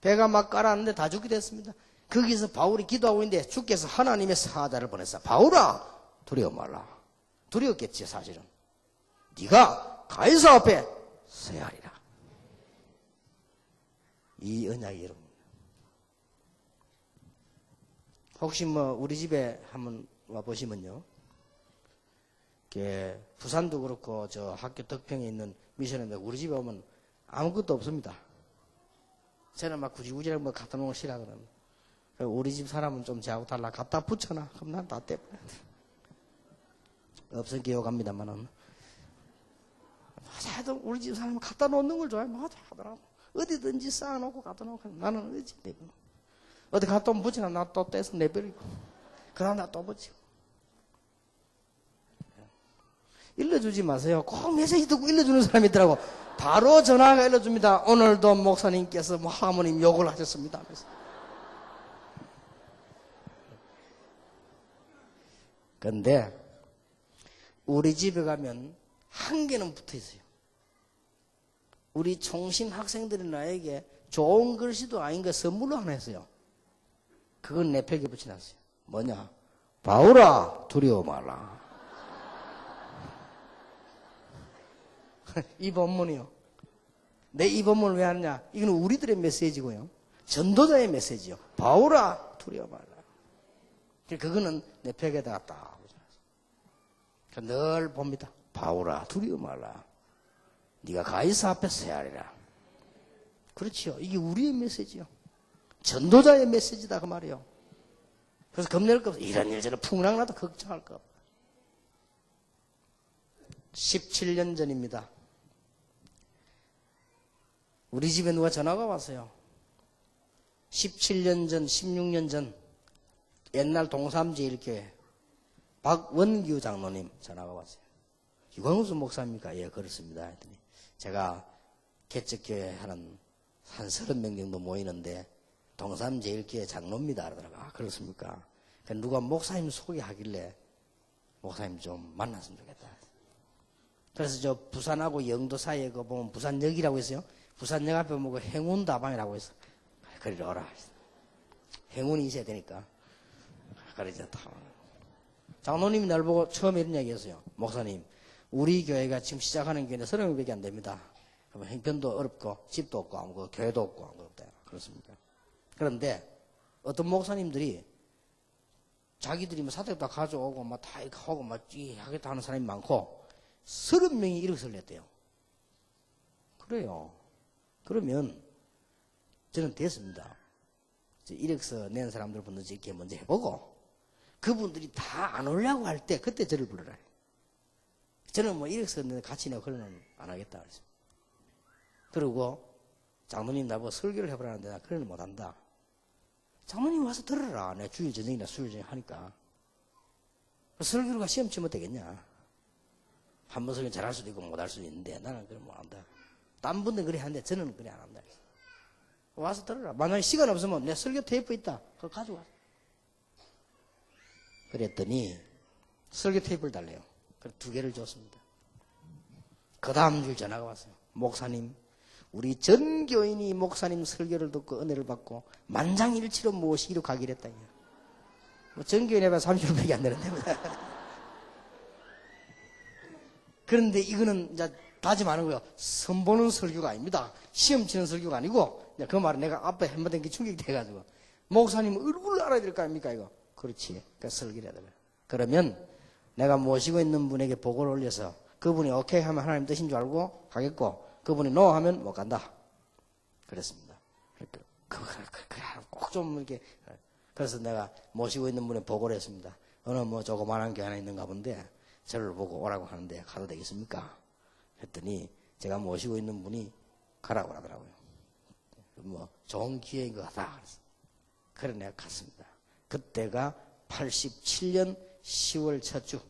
배가 막 깔았는데 다 죽게 됐습니다. 거기서 바울이 기도하고 있는데 주께서 하나님의 사자를 보내서 바울아 두려워 말라. 두려웠겠지 사실은. 네가 가이사 앞에 서야 하리라. 이 언약이 여러분. 혹시 우리 집에 한번 와보시면요. 부산도 그렇고 저 학교 덕평에 있는 미션인데 우리 집에 오면 아무것도 없습니다. 저는 막 구지구지하게 갖다 놓은 거 싫어하거든요. 우리 집 사람은 좀 저하고 달라 갖다 붙여놔. 그럼 난 다 떼버려. 없은 기억합니다만은. 하도 우리 집 사람은 갖다 놓는 걸 좋아해. 뭐 하더라고. 어디든지 쌓아놓고 갖다 놓고 나는 어디 내버려. 어디 갖다 오면 붙이나 나 또 떼서 내버리고. 그러나 나 또 붙이고. 일러주지 마세요. 꼭 메시지 듣고 일러주는 사람이 있더라고. 바로 전화가 일러줍니다. 오늘도 목사님께서 하모님 욕을 하셨습니다. 하면서. 근데 우리 집에 가면 한 개는 붙어 있어요. 우리 총신 학생들이 나에게 좋은 글씨도 아닌 거 선물로 하나 했어요. 그건 내 벽에 붙여놨어요. 뭐냐? 바울아 두려워 말라. 이 본문이요. 내 이 본문을 왜 하느냐? 이건 우리들의 메시지고요. 전도자의 메시지요. 바울아 두려워 말라. 그거는 내 벽에다가 딱 늘 봅니다. 바울아 두려워 말라. 네가 가이사 앞에 서야 하리라. 그렇지요. 이게 우리의 메시지요. 전도자의 메시지다 그 말이요. 그래서 겁낼 거 없어. 이런 일 저런 풍랑 나도 걱정할 거 없어. 17년 전입니다. 우리 집에 누가 전화가 왔어요. 17년 전, 16년 전 옛날 동삼제일교회 박원규 장로님 전화가 왔어요. 유광수 목사입니까? 예, 그렇습니다. 했더니 제가 개척교회 한 30명 정도 모이는데 동삼제일교회 장로입니다. 그러더라고요. 아, 그렇습니까? 누가 목사님 소개하길래 목사님 좀 만났으면 좋겠다. 그래서 저 부산하고 영도 사이에 그 보면 부산역이라고 했어요. 부산역 앞에 보면 행운다방이라고 했어. 그리 오라. 행운이 있어야 되니까. 그러자 장로님이 날 보고 처음에 이런 얘기 했어요. 목사님, 우리 교회가 지금 시작하는 교회는 30명밖에 안 됩니다. 그러면 형편도 어렵고 집도 없고 아무것도 교회도 없고 아무것도 없다. 그렇습니까? 그런데 어떤 목사님들이 자기들이 뭐 사택 다 가져오고 막 다 하고 막 하겠다 하는 사람이 많고 30명이 이력서를 냈대요. 그래요. 그러면 저는 됐습니다. 이력서 낸 사람들 먼저 이렇게 먼저 해보고 그분들이 다 안 오려고 할 때 그때 저를 불러라. 저는 뭐 이력서 같이 내고 그러는 안 하겠다 그랬어요. 그리고 장로님 나보고 설교를 해보라는데 나 그런 걸 못한다. 장로님 와서 들어라. 내가 주일 저녁이나 수요일 저녁 하니까. 설교가 시험 치면 되겠냐. 한 번 설교 잘할 수도 있고 못할 수도 있는데 나는 그걸 못한다. 딴 분들은 그래 하는데 저는 그래 안 한다. 와서 들어라. 만약에 시간 없으면 내 설교 테이프 있다. 그거 가져와. 그랬더니 설교 테이프를 달래요. 그래서 2개를 줬습니다. 그 다음 줄 전화가 왔어요. 목사님, 우리 전 교인이 목사님 설교를 듣고 은혜를 받고 만장일치로 모시기로 가기로 했다. 뭐 전 교인에 봐서 30명밖에 안 되는데. 그런데 이거는 이제 다짐하는 거예요. 선보는 설교가 아닙니다. 시험 치는 설교가 아니고, 그 말은 내가 앞에 한번 된 게 충격이 돼가지고. 목사님 얼굴을 알아야 될 거 아닙니까, 이거? 그렇지. 그러니까 설교를 해야 돼요. 그러면 내가 모시고 있는 분에게 보고를 올려서 그분이 오케이 하면 하나님 뜻인 줄 알고 가겠고, 그분이 노 하면 못 간다. 그랬습니다. 그래, 꼭 좀 이렇게. 그래서 내가 모시고 있는 분에 보고를 했습니다. 어느 뭐 조그만한 게 하나 있는가 본데, 저를 보고 오라고 하는데 가도 되겠습니까? 했더니 제가 모시고 있는 분이 가라고 하더라고요. 뭐 좋은 기회인 것 같다. 그래 내가 갔습니다. 그때가 87년 10월 첫 주.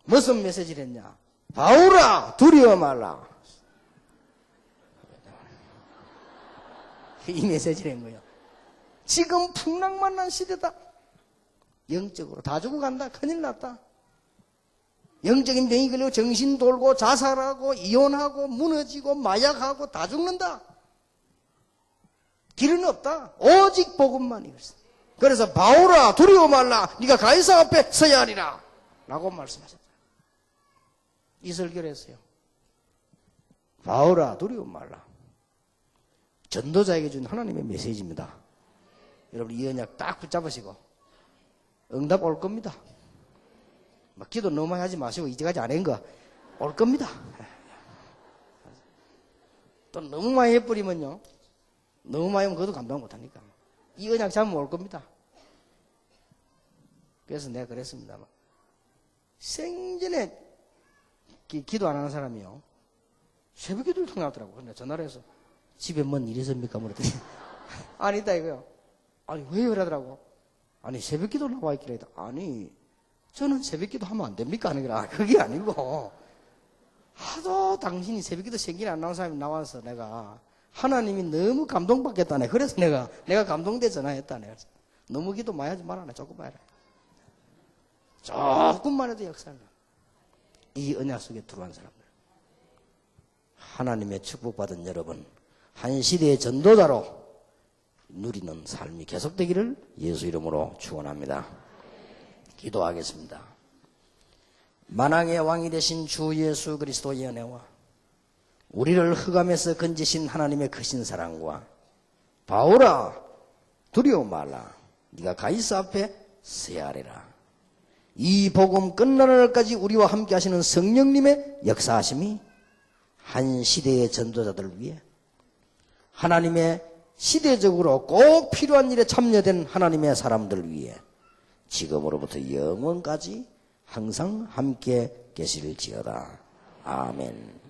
무슨 메시지를 했냐? 바울아 두려워 말라. 이 메시지를 한 거예요. 지금 풍랑만 난 시대다. 영적으로 다 죽어간다. 큰일 났다. 영적인 병이 걸리고 정신 돌고 자살하고 이혼하고 무너지고 마약하고 다 죽는다. 길은 없다. 오직 복음만 이것이. 그래서 바울아 두려워 말라. 네가 가이사 앞에 서야 하리라. 라고 말씀하셨다. 이 설교를 했어요. 바울아 두려워 말라. 전도자에게 준 하나님의 메시지입니다. 여러분 이 언약 딱 붙잡으시고 응답 올 겁니다. 막 기도 너무 많이 하지 마시고 이제까지 안 한 거 올 겁니다. 또 너무 많이 해버리면요. 너무 많이 하면 그것도 감당 못하니까. 이 언약 잡으면 올 겁니다. 그래서 내가 그랬습니다. 생전에 기도 안 하는 사람이요. 새벽 기도를 통하더라고. 근데 전화를 해서 집에 뭔 일이 있습니까? 물었더니 아니다 이거요. 아니 왜 그러더라고. 아니 새벽 기도 나와 있길래 아니 저는 새벽 기도 하면 안 됩니까? 하는 거라. 그게 아니고 하도 당신이 새벽 기도 생긴 안 나온 사람이 나와서 내가 하나님이 너무 감동받겠다네. 그래서 내가 감동돼 전화했다네. 너무 기도 많이 하지 말아라. 조금만 해라. 조금만 해도 역사를. 이 언약 속에 들어간 사람들. 하나님의 축복받은 여러분, 한 시대의 전도자로 누리는 삶이 계속되기를 예수 이름으로 축원합니다. 기도하겠습니다. 만왕의 왕이 되신 주 예수 그리스도의 은혜와 우리를 흑암에서 건지신 하나님의 크신 사랑과 바울아 두려워 말라 네가 가이사 앞에 서야 하리라. 이 복음 끝나는 날까지 우리와 함께 하시는 성령님의 역사하심이 한 시대의 전도자들을 위해 하나님의 시대적으로 꼭 필요한 일에 참여된 하나님의 사람들을 위해 지금으로부터 영원까지 항상 함께 계실지어다. 아멘.